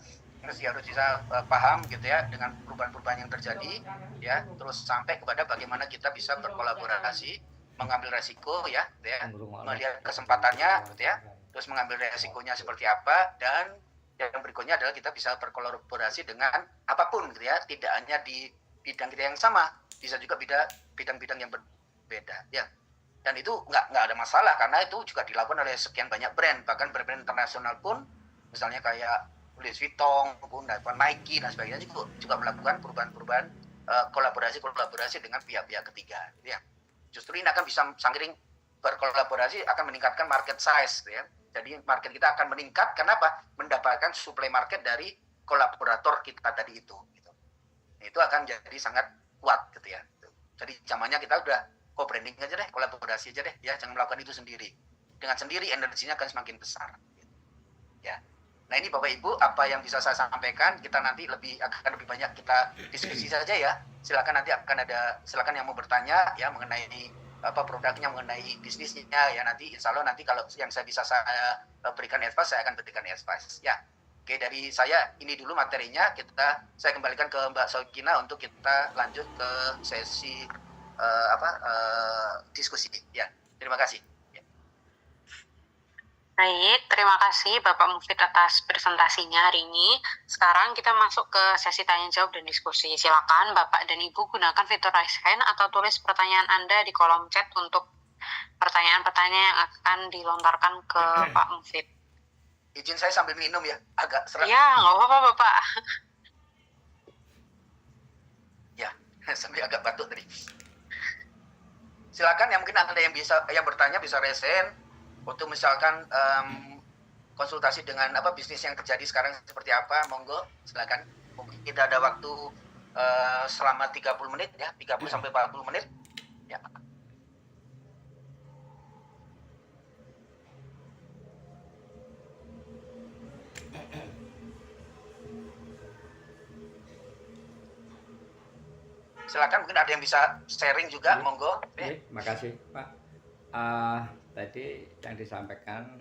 harus bisa paham gitu ya dengan perubahan-perubahan yang terjadi ya, terus sampai kepada bagaimana kita bisa berkolaborasi, mengambil resiko ya, gitu ya, melihat kesempatannya gitu ya, terus mengambil resikonya seperti apa. Dan yang berikutnya adalah kita bisa berkolaborasi dengan apapun gitu ya, tidak hanya di bidang kita yang sama, bisa juga bidang-bidang yang berbeda ya. Dan itu nggak ada masalah, karena itu juga dilakukan oleh sekian banyak brand, bahkan brand internasional pun, misalnya kayak Louis Vuitton, Nike dan sebagainya juga melakukan perubahan-perubahan kolaborasi dengan pihak-pihak ketiga. Ya. Justru ini akan bisa seiring berkolaborasi akan meningkatkan market size, ya. Jadi market kita akan meningkat, kenapa? Mendapatkan supply market dari kolaborator kita tadi itu. Gitu. Itu akan jadi sangat kuat, gitu ya. Jadi zamannya kita udah co-branding aja deh, kolaborasi aja deh, ya, jangan melakukan itu sendiri. Dengan sendiri energinya akan semakin besar. ya. Nah ini Bapak Ibu apa yang bisa saya sampaikan, kita nanti akan lebih banyak kita diskusi saja ya. Silakan nanti silakan yang mau bertanya ya mengenai produknya, mengenai bisnisnya ya, nanti insya Allah nanti kalau yang saya bisa saya berikan advice, saya akan berikan advice ya. Oke, dari saya ini dulu materinya, saya kembalikan ke Mbak Saukina untuk kita lanjut ke sesi diskusi ya. Terima kasih. Baik, terima kasih Bapak Mufid atas presentasinya hari ini. Sekarang kita masuk ke sesi tanya jawab dan diskusi. Silakan Bapak dan Ibu gunakan fitur raise hand atau tulis pertanyaan Anda di kolom chat untuk pertanyaan-pertanyaan yang akan dilontarkan ke Pak Mufid. Izin saya sambil minum ya, agak serak. Ya, nggak apa-apa Bapak. Ya, sambil agak batuk tadi. Silakan yang mungkin ada yang bertanya bisa raise hand. Untuk misalkan konsultasi dengan bisnis yang terjadi sekarang seperti apa, monggo silakan. Mungkin kita ada waktu selama 30 menit ya, 30 sampai 40 menit. Ya. Silakan, mungkin ada yang bisa sharing juga, monggo. Makasih Pak. Tadi yang disampaikan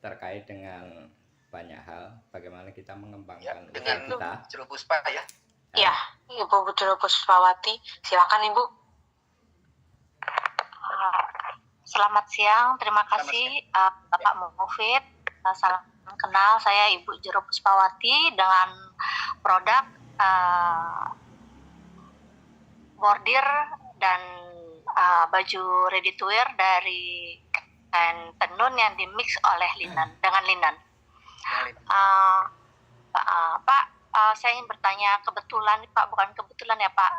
terkait dengan banyak hal, bagaimana kita mengembangkan dengan kita. Jero Puspa ya. Ya, Ibu Jero Puspawati, silakan Ibu. Selamat siang, terima kasih Bapak Mufid. Salam kenal, saya Ibu Jero Puspawati dengan produk bordir dan baju ready to wear dari kain tenun yang dimix oleh dengan linen. Pak, saya ingin bertanya, kebetulan Pak, bukan kebetulan ya Pak,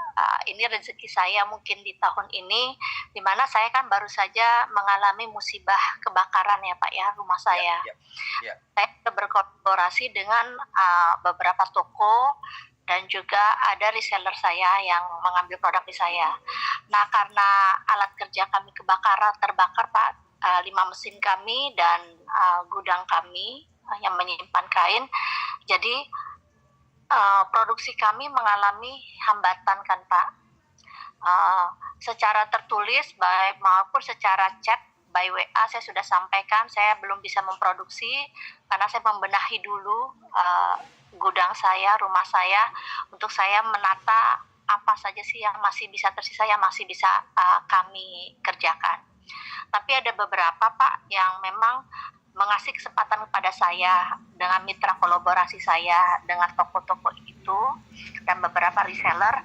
ini rezeki saya mungkin di tahun ini, di mana saya kan baru saja mengalami musibah kebakaran ya Pak ya, rumah saya. Saya sudah berkolaborasi dengan beberapa toko dan juga ada reseller saya yang mengambil produk di saya. Nah, karena alat kerja kami terbakar Pak, 5 mesin kami dan gudang kami yang menyimpan kain, jadi produksi kami mengalami hambatan kan Pak. Secara tertulis maupun secara chat by WA saya sudah sampaikan saya belum bisa memproduksi karena saya membenahi dulu gudang saya, rumah saya, untuk saya menata apa saja sih yang masih bisa tersisa, yang masih bisa kami kerjakan. Tapi ada beberapa Pak yang memang mengasih kesempatan kepada saya dengan mitra kolaborasi saya dengan toko-toko itu dan beberapa reseller.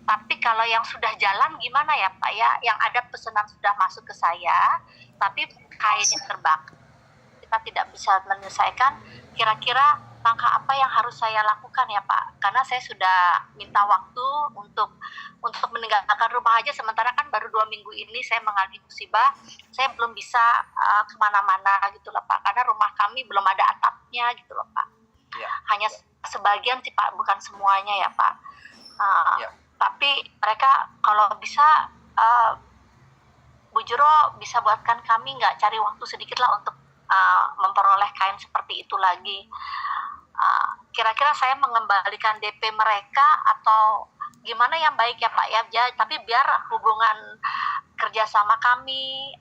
Tapi kalau yang sudah jalan gimana ya Pak ya, yang ada pesanan sudah masuk ke saya tapi kainnya terbakar, kita tidak bisa menyelesaikan, kira-kira langkah apa yang harus saya lakukan ya Pak? Karena saya sudah minta waktu untuk meninggalkan rumah aja, sementara kan baru 2 minggu ini saya mengalami musibah, saya belum bisa kemana-mana gitu loh Pak, karena rumah kami belum ada atapnya gitu loh Pak. Hanya sebagian sih Pak, bukan semuanya ya Pak. Tapi mereka kalau bisa, Bu Jero bisa buatkan kami nggak, cari waktu sedikit lah untuk memperoleh kain seperti itu lagi. Kira-kira saya mengembalikan DP mereka atau gimana yang baik ya Pak ya, tapi biar hubungan kerjasama kami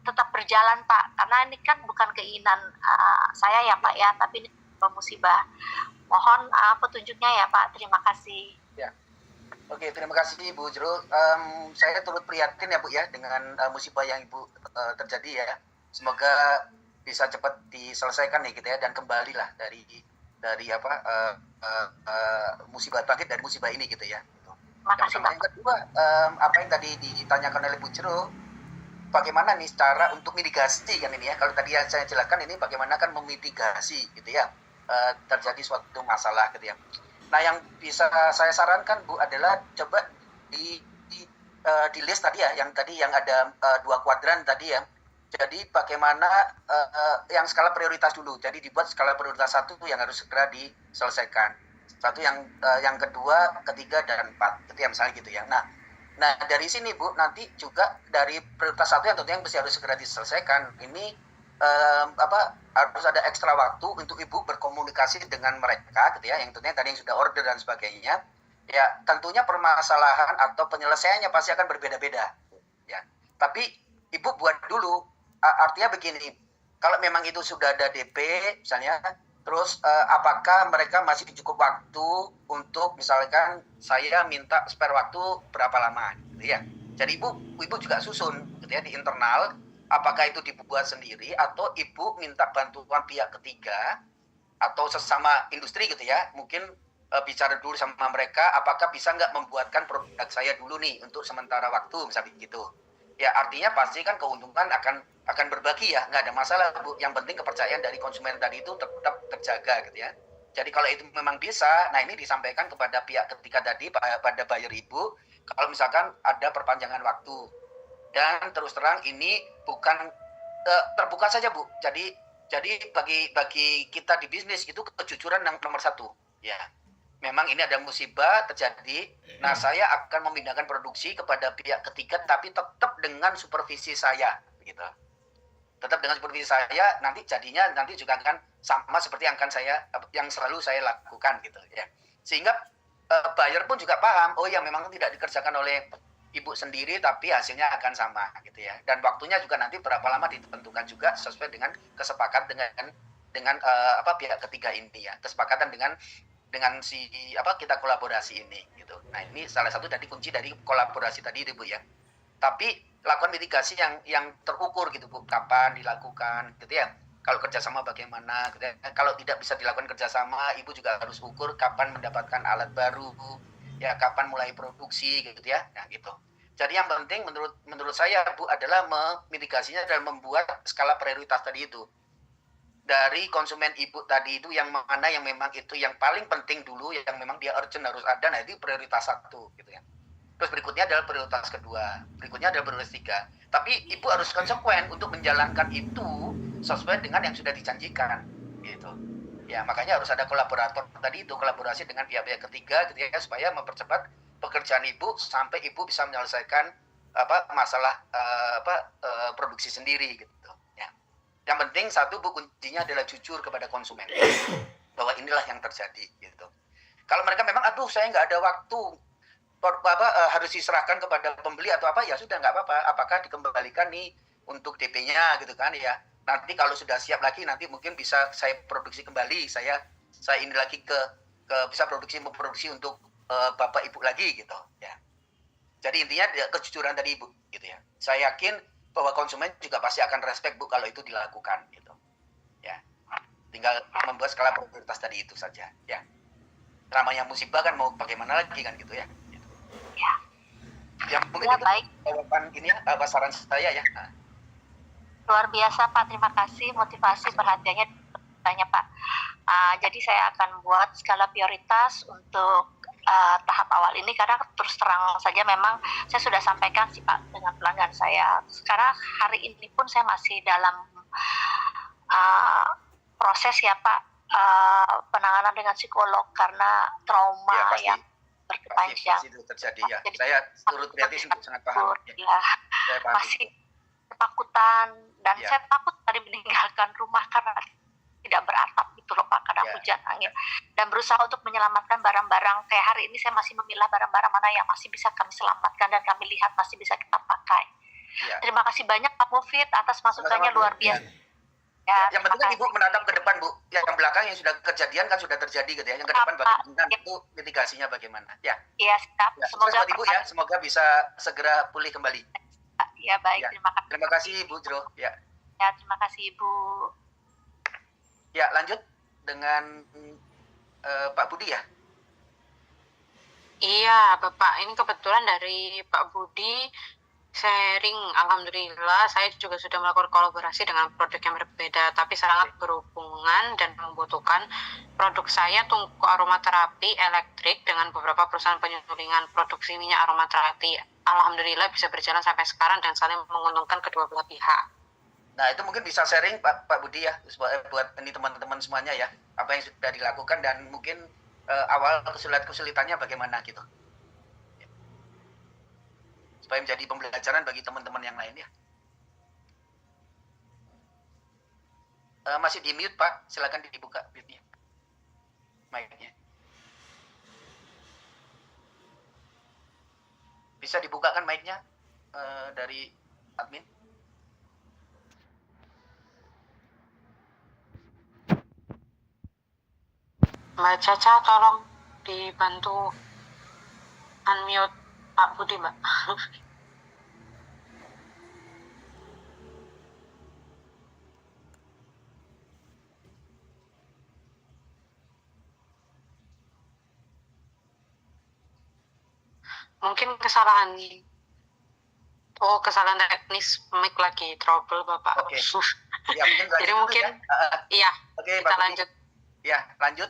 tetap berjalan Pak, karena ini kan bukan keinginan saya ya Pak ya, tapi ini musibah. Mohon petunjuknya ya Pak, terima kasih. Ya. Oke, terima kasih Bu Jero. Saya turut prihatin ya Bu ya dengan musibah yang Ibu terjadi ya. Semoga bisa cepat diselesaikan nih gitu ya, dan kembalilah dari musibah, bangkit dari musibah ini gitu ya. Makasih Pak. Yang kedua, apa yang tadi ditanyakan oleh Bu Jero, bagaimana nih cara untuk mitigasi kan ini ya. Kalau tadi yang saya jelaskan ini bagaimana kan memitigasi gitu ya, terjadi suatu masalah gitu ya. Nah, yang bisa saya sarankan Bu adalah coba di list tadi ya, yang ada 2 kuadran tadi ya. Jadi bagaimana yang skala prioritas dulu. Jadi dibuat skala prioritas 1 yang harus segera diselesaikan. Satu yang kedua, ketiga, dan 4. Gitu ya misalnya gitu ya. Nah dari sini Bu, nanti juga dari prioritas 1 yang tentunya harus segera diselesaikan. Ini harus ada ekstra waktu untuk ibu berkomunikasi dengan mereka gitu ya, yang tentunya tadi yang sudah order dan sebagainya. Ya tentunya permasalahan atau penyelesaiannya pasti akan berbeda-beda ya, tapi ibu buat dulu, artinya begini, kalau memang itu sudah ada DP misalnya, terus apakah mereka masih cukup waktu untuk misalkan saya minta spare waktu berapa lama gitu ya. Jadi ibu juga susun gitu ya di internal, apakah itu dibuat sendiri atau ibu minta bantuan pihak ketiga atau sesama industri gitu ya, mungkin bicara dulu sama mereka, apakah bisa nggak membuatkan produk saya dulu nih untuk sementara waktu misalnya gitu. Ya artinya pasti kan keuntungan akan berbagi ya, nggak ada masalah Bu. Yang penting kepercayaan dari konsumen tadi itu tetap terjaga gitu ya. Jadi kalau itu memang bisa, nah ini disampaikan kepada pihak ketiga tadi, pada buyer ibu, kalau misalkan ada perpanjangan waktu. Dan terus terang ini bukan terbuka saja Bu. Jadi bagi kita di bisnis itu kejujuran yang nomor satu ya. Memang ini ada musibah terjadi, nah saya akan memindahkan produksi kepada pihak ketiga tapi tetap dengan supervisi saya gitu. Tetap dengan supervisi saya, nanti jadinya nanti juga akan sama seperti yang selalu saya lakukan gitu ya. Sehingga buyer pun juga paham, oh ya memang tidak dikerjakan oleh ibu sendiri tapi hasilnya akan sama gitu ya. Dan waktunya juga nanti berapa lama ditentukan juga sesuai dengan kesepakatan dengan pihak ketiga ini ya. Kesepakatan dengan kita kolaborasi ini gitu. Nah ini salah satu dari kunci dari kolaborasi tadi itu Bu ya. Tapi lakukan mitigasi yang terukur gitu Bu, kapan dilakukan gitu ya. Kalau kerjasama bagaimana gitu ya. Kalau tidak bisa dilakukan kerjasama, ibu juga harus ukur kapan mendapatkan alat baru ya, kapan mulai produksi gitu ya. Nah gitu. Jadi yang penting menurut saya Bu adalah memitigasinya dan membuat skala prioritas tadi itu. Dari konsumen ibu tadi itu yang mana yang memang itu yang paling penting dulu, yang memang dia urgent harus ada, nah itu prioritas 1 gitu ya. Terus berikutnya adalah prioritas 2, berikutnya adalah prioritas 3. Tapi ibu harus konsekuen untuk menjalankan itu sesuai dengan yang sudah dijanjikan gitu. Ya makanya harus ada kolaborator tadi itu, kolaborasi dengan pihak-pihak ketiga gitu ya, supaya mempercepat pekerjaan ibu sampai ibu bisa menyelesaikan masalah produksi sendiri gitu. Yang penting satu Bu, kuncinya adalah jujur kepada konsumen bahwa inilah yang terjadi gitu. Kalau mereka memang aduh saya nggak ada waktu, harus diserahkan kepada pembeli atau apa, ya sudah nggak apa-apa, apakah dikembalikan nih untuk DP-nya gitu kan ya. Nanti kalau sudah siap lagi nanti mungkin bisa saya produksi kembali, saya ini lagi ke bisa memproduksi untuk bapak ibu lagi gitu ya. Jadi intinya kejujuran tadi Ibu gitu ya. Saya yakin bahwa konsumen juga pasti akan respect Bu kalau itu dilakukan gitu ya. Tinggal membuat skala prioritas tadi itu saja ya. Namanya musibah kan mau bagaimana lagi kan gitu ya gitu. Ya. Ya mungkin ya, itu baik. jawaban ini ya, saran saya ya. Luar biasa Pak, terima kasih motivasi perhatiannya banyak Pak. Jadi saya akan buat skala prioritas untuk tahap awal ini, karena terus terang saja memang saya sudah sampaikan sih Pak dengan pelanggan saya. Sekarang hari ini pun saya masih dalam proses ya Pak, penanganan dengan psikolog karena trauma yang berkepanjang. Pasti itu terjadi ya. Jadi, saya turut prihatin, sangat paham. Ya, masih ketakutan dan saya takut tadi meninggalkan rumah karena tidak beratap gitu loh Pak, karena hujan angin, dan berusaha untuk menyelamatkan barang-barang. Kayak hari ini saya masih memilah barang-barang mana yang masih bisa kami selamatkan dan kami lihat masih bisa kita pakai. Terima kasih banyak Pak Mufid atas masukannya, luar biasa. Yang penting kan Ibu menatap ke depan Bu, yang belakang yang sudah kejadian kan sudah terjadi gitu ya, yang ke depan bagaimana itu mitigasinya bagaimana ya. Iya siap, semoga Ibu ya, semoga bisa segera pulih kembali. Ya baik, terima kasih Ibu Jero ya. Ya terima kasih Ibu. Ya lanjut dengan Pak Budi ya. Iya Bapak, ini kebetulan dari Pak Budi sharing, alhamdulillah saya juga sudah melakukan kolaborasi dengan produk yang berbeda, tapi sangat berhubungan dan membutuhkan produk saya tungku aromaterapi elektrik dengan beberapa perusahaan penyulingan produksi minyak aromaterapi. Alhamdulillah bisa berjalan sampai sekarang dan saling menguntungkan kedua belah pihak. Nah itu mungkin bisa sharing Pak Budi ya, buat ini teman-teman semuanya ya, apa yang sudah dilakukan dan mungkin awal kesulitannya bagaimana gitu, supaya menjadi pembelajaran bagi teman-teman yang lain ya. masih di mute Pak, silakan dibuka mute-nya, mic-nya. Bisa dibukakan mic-nya dari admin. Mbak Caca tolong dibantu unmute Pak Budi, Mbak. Mungkin kesalahan teknis mic lagi trouble Bapak. Oke. Ya, Jadi mungkin iya, Oke, kita Pak Budi. lanjut. Ya, lanjut.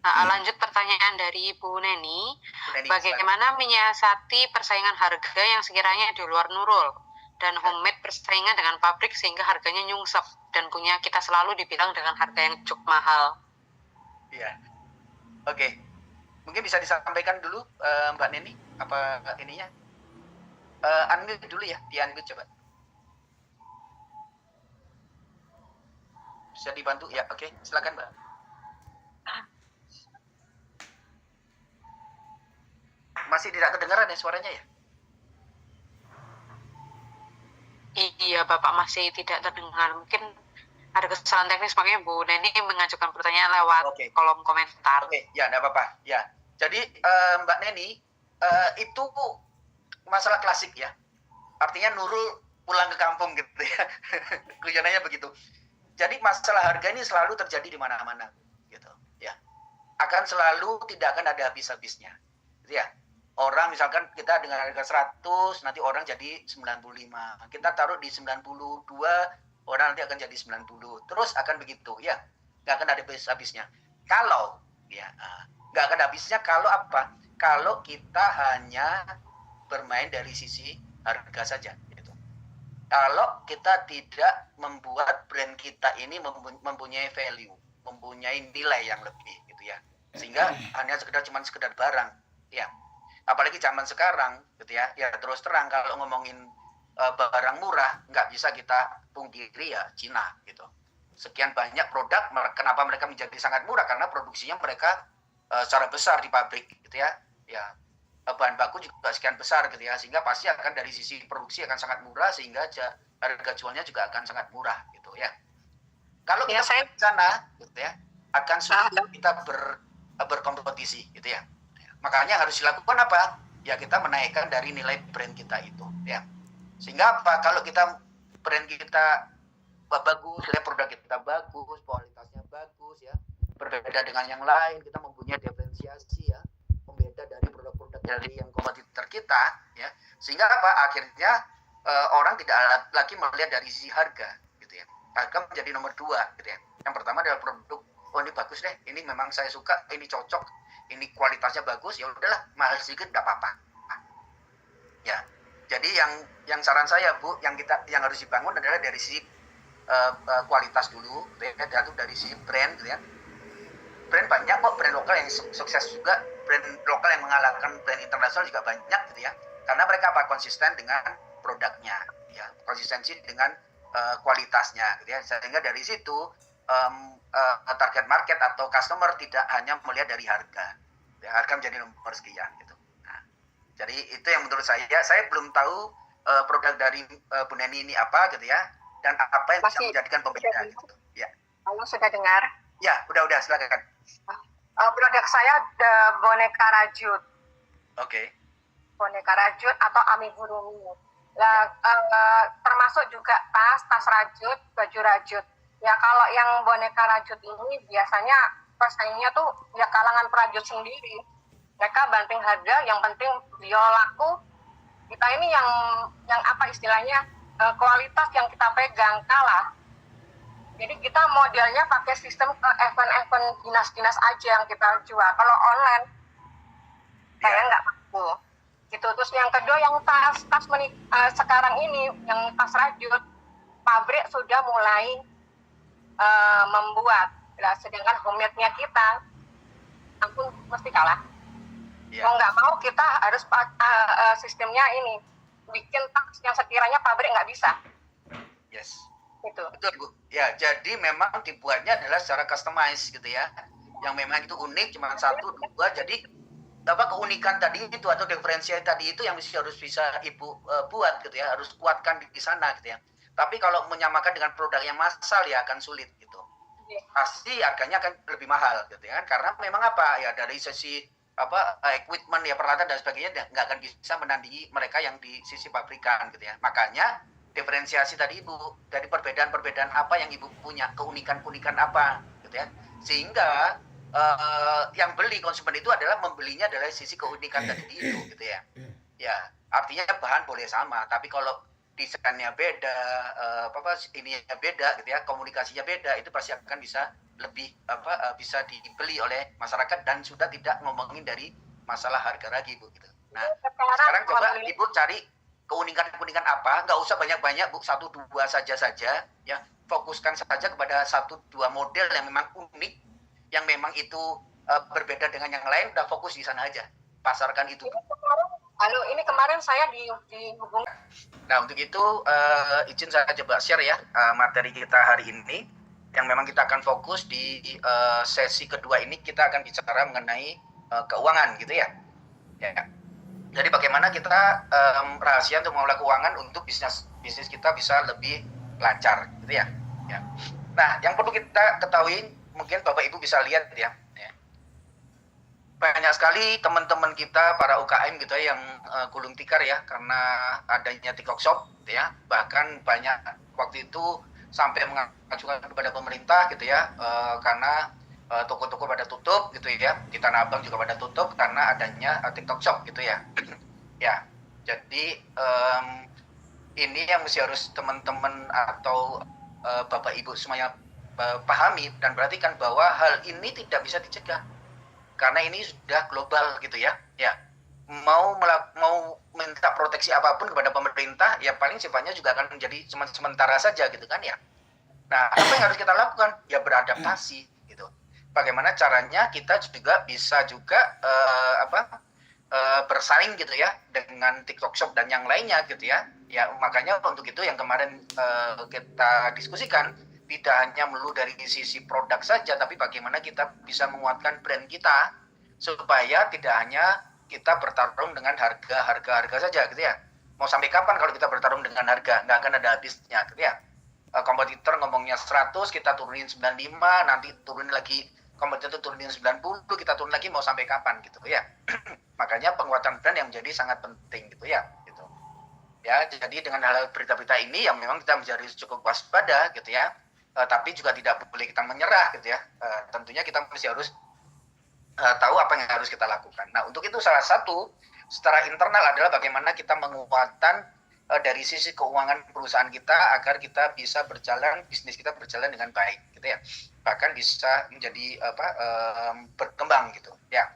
Lanjut pertanyaan dari Bu Neni. Bagaimana menyiasati persaingan harga yang sekiranya di luar Nurul dan homemade persaingan dengan pabrik sehingga harganya nyungsep dan punya kita selalu dibilang dengan harga yang cukup mahal? Iya. Oke. Mungkin bisa disampaikan dulu Mbak Neni apa ininya? Unmute dulu ya, di-unmute coba. Bisa dibantu ya? Oke, silakan Mbak. Masih tidak kedengaran ya suaranya ya? Iya, Bapak masih tidak terdengar. Mungkin ada kesalahan teknis, makanya Bu Neni mengajukan pertanyaan lewat kolom komentar. Oke, ya enggak apa-apa. Ya. Jadi Mbak Neni, itu masalah klasik ya. Artinya Nurul pulang ke kampung gitu ya. Kelihatannya begitu. Jadi masalah harga ini selalu terjadi di mana-mana gitu ya. Akan selalu tidak akan ada habis-habisnya. Gitu ya. Orang misalkan kita dengan harga 100, nanti orang jadi 95. Kita taruh di 92, orang nanti akan jadi 90. Terus akan begitu ya. Nggak akan ada habis-habisnya. Kalau ya nggak akan habisnya kalau apa? Kalau kita hanya bermain dari sisi harga saja gitu. Kalau kita tidak membuat brand kita ini mempunyai value, mempunyai nilai yang lebih gitu ya. Sehingga hanya sekedar barang ya. Apalagi zaman sekarang gitu ya. Ya terus terang kalau ngomongin barang murah nggak bisa kita pungkiri ya Cina gitu. Sekian banyak produk, kenapa mereka menjadi sangat murah? Karena produksinya mereka secara besar di pabrik gitu ya. Ya bahan baku juga sekian besar gitu ya, sehingga pasti akan dari sisi produksi akan sangat murah, sehingga harga jualnya juga akan sangat murah gitu ya. Kalau kita ke sana gitu ya, akan sulit kita berkompetisi gitu ya. Makanya harus dilakukan apa? Ya kita menaikkan dari nilai brand kita itu ya. Sehingga apa? Kalau kita brand kita bagus, produk kita bagus, kualitasnya bagus ya, berbeda dengan yang lain, kita mempunyai diferensiasi ya, membeda dari produk-produk dari yang kompetitor kita ya, sehingga apa? Akhirnya orang tidak lagi melihat dari sisi harga gitu ya. Harga menjadi nomor 2 gitu ya. Yang pertama adalah produk, oh ini bagus deh, ini memang saya suka, ini cocok, ini kualitasnya bagus, ya udahlah mahal sedikit nggak apa-apa ya. Jadi yang saran saya Bu, yang harus dibangun adalah dari sisi kualitas dulu, yaitu dari sisi brand gitu ya. Brand banyak kok, brand lokal yang sukses juga, brand lokal yang mengalahkan brand internasional juga banyak gitu ya. Karena mereka konsisten dengan produknya ya, konsistensi dengan kualitasnya gitu ya. Sehingga dari situ target market atau customer tidak hanya melihat dari harga. Ya, harga menjadi nomor sekian gitu. Nah, jadi itu yang menurut saya belum tahu produk dari Bu Neni ini apa gitu ya, dan apa yang bisa menjadikan pembeda gitu. Ya. Halo, sudah dengar? Ya, udah silakan. Produk saya ada boneka rajut. Oke. Boneka rajut atau amigurumi. Nah, termasuk juga tas rajut, baju rajut. Ya kalau yang boneka rajut ini biasanya persaingnya tuh ya kalangan perajut sendiri. Mereka banting harga, yang penting dia laku. Kita ini yang apa istilahnya, kualitas yang kita pegang kalah. Jadi kita modelnya pakai sistem event-event dinas-dinas aja yang kita jual. Kalau online saya nggak mampu. Gitu. Terus yang kedua yang tas sekarang ini yang tas rajut, pabrik sudah mulai membuat. Nah, sedangkan homemade-nya kita ampun mesti kalah. Mau nggak mau kita harus sistemnya ini bikin tas yang sekiranya pabrik nggak bisa. Yes. Itu. Betul Bu. Ya, jadi memang dibuatnya adalah secara customize gitu ya. Yang memang itu unik, cuma satu, dua. Jadi keunikan tadi itu atau diferensial tadi itu yang harus bisa Ibu buat gitu ya, harus kuatkan di sana gitu ya. Tapi kalau menyamakan dengan produk yang massal ya akan sulit gitu. Pasti harganya akan lebih mahal gitu ya, karena memang apa ya dari sisi equipment ya, peralatan dan sebagainya nggak akan bisa menandingi mereka yang di sisi pabrikan gitu ya. Makanya diferensiasi tadi Ibu, dari perbedaan-perbedaan apa yang Ibu punya, keunikan-keunikan apa gitu ya, sehingga yang beli konsumen itu adalah membelinya dari sisi keunikan tadi itu gitu ya. Ya, artinya bahan boleh sama, tapi kalau desainnya beda, ininya beda gitu ya, komunikasinya beda, itu pasti akan bisa lebih bisa dibeli oleh masyarakat dan sudah tidak ngomongin dari masalah harga lagi Bu gitu. Nah, sekarang coba Ibu cari keunikan-keunikan apa, nggak usah banyak-banyak Bu, 1-2 saja ya, fokuskan saja kepada 1-2 model yang memang unik, yang memang itu berbeda dengan yang lain, udah fokus di sana aja, pasarkan itu. Halo, ini kemarin saya dihubungi. Nah, untuk itu izin saya coba share ya materi kita hari ini, yang memang kita akan fokus di sesi kedua ini, kita akan bicara mengenai keuangan gitu ya. Jadi bagaimana kita rahasia untuk mengelola keuangan untuk bisnis kita bisa lebih lancar gitu ya. Nah, yang perlu kita ketahui, mungkin Bapak Ibu bisa lihat ya. Banyak sekali teman-teman kita para UKM gitu ya yang gulung tikar ya karena adanya TikTok Shop gitu ya. Bahkan banyak waktu itu sampai mengajukan kepada pemerintah gitu ya, karena toko-toko pada tutup gitu ya. Di Tanah Abang juga pada tutup karena adanya TikTok Shop gitu ya. Ya, jadi ini yang mesti harus teman-teman atau Bapak Ibu semuanya pahami dan perhatikan bahwa hal ini tidak bisa dicegah. Karena ini sudah global gitu ya. Mau minta proteksi apapun kepada pemerintah, ya paling sifatnya juga akan menjadi sementara saja gitu kan ya. Nah, apa yang harus kita lakukan? Ya beradaptasi gitu. Bagaimana caranya kita juga bisa juga bersaing gitu ya dengan TikTok Shop dan yang lainnya gitu ya. Ya makanya untuk itu yang kemarin kita diskusikan, tidak hanya melulu dari sisi produk saja, tapi bagaimana kita bisa menguatkan brand kita supaya tidak hanya kita bertarung dengan harga saja gitu ya. Mau sampai kapan kalau kita bertarung dengan harga? Nggak akan ada habisnya gitu ya. Kompetitor ngomongnya 100, kita turunin 95, nanti turunin lagi, kompetitor turunin 90, kita turun lagi, mau sampai kapan gitu ya. Makanya penguatan brand yang menjadi sangat penting gitu ya. Ya, jadi dengan hal berita-berita ini yang memang kita menjadi cukup waspada gitu ya. Tapi juga tidak boleh kita menyerah gitu ya. Tentunya kita mesti harus tahu apa yang harus kita lakukan. Nah, untuk itu salah satu secara internal adalah bagaimana kita menguatkan dari sisi keuangan perusahaan kita agar kita bisa bisnis kita berjalan dengan baik gitu ya. Bahkan bisa menjadi berkembang gitu ya.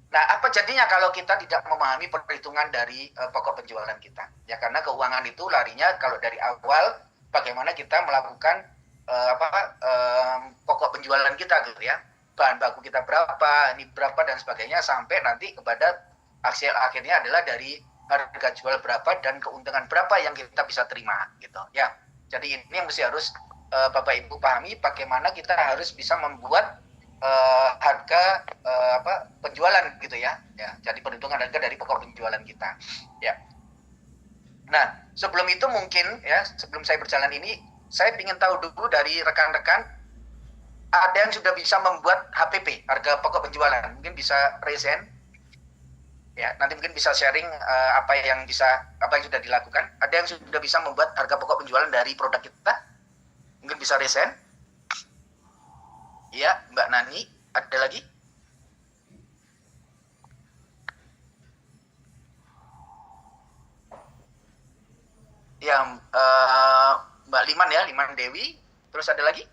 Nah, apa jadinya kalau kita tidak memahami perhitungan dari pokok penjualan kita? Ya, karena keuangan itu larinya kalau dari awal bagaimana kita melakukan pokok penjualan kita gitu ya. Bahan baku kita berapa, ini berapa dan sebagainya, sampai nanti kepada hasil akhirnya adalah dari harga jual berapa dan keuntungan berapa yang kita bisa terima gitu ya. Jadi ini yang mesti harus Bapak Ibu pahami, bagaimana kita harus bisa membuat harga penjualan gitu ya. Jadi perhitungan harga dari pokok penjualan kita ya. Nah, sebelum itu mungkin ya, sebelum saya berjalan ini, saya ingin tahu dulu dari rekan-rekan, ada yang sudah bisa membuat HPP, harga pokok penjualan, mungkin bisa raise hand ya, nanti mungkin bisa sharing apa yang sudah dilakukan. Ada yang sudah bisa membuat harga pokok penjualan dari produk kita, mungkin bisa raise hand. Ya, Mbak Nani, ada lagi? Ya, Mbak Liman ya, Liman Dewi. Terus ada lagi?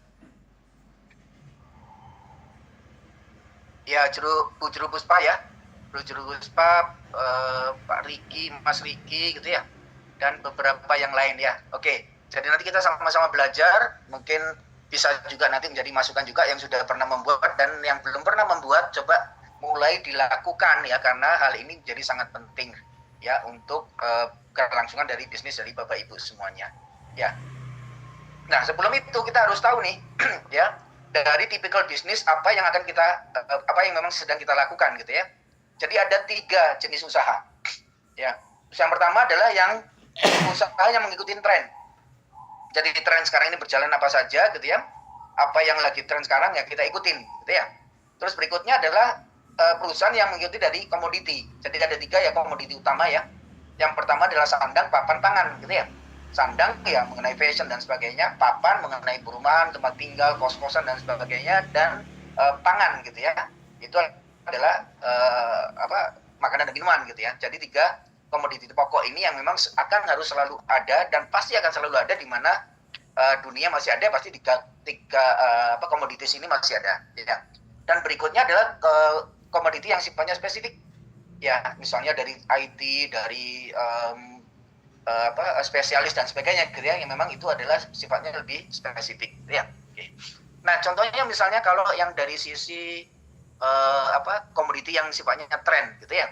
Ya, Bu Juru Puspa ya. Bu Juru Puspa, Pak Riki, Mas Riki gitu ya. Dan beberapa yang lain ya. Oke, jadi nanti kita sama-sama belajar. Mungkin bisa juga nanti menjadi masukan juga yang sudah pernah membuat dan yang belum pernah membuat, coba mulai dilakukan ya, karena hal ini menjadi sangat penting ya untuk kelangsungan dari bisnis dari Bapak Ibu semuanya ya. Nah, sebelum itu kita harus tahu nih, ya, dari tipikal bisnis apa yang akan kita, apa yang memang sedang kita lakukan gitu ya. Jadi ada 3 jenis usaha. Ya, yang pertama adalah yang usaha yang mengikuti tren. Jadi tren sekarang ini berjalan apa saja gitu ya. Apa yang lagi tren sekarang ya kita ikutin gitu ya. Terus berikutnya adalah perusahaan yang mengikuti dari komoditi. Jadi ada 3 ya komoditi utama ya. Yang pertama adalah sandang, papan, pangan gitu ya. Sandang ya mengenai fashion dan sebagainya, papan mengenai perumahan, tempat tinggal, kos-kosan dan sebagainya, dan pangan gitu ya. Itu adalah makanan dan minuman gitu ya. Jadi 3 komoditi pokok ini yang memang akan harus selalu ada dan pasti akan selalu ada di mana dunia masih ada, pasti 3 komoditis ini masih ada ya. Dan berikutnya adalah komoditi yang sifatnya spesifik ya, misalnya dari IT, dari spesialis dan sebagainya gitu ya, yang memang itu adalah sifatnya lebih spesifik ya. Oke. Nah, contohnya misalnya kalau yang dari sisi komoditi yang sifatnya tren gitu ya.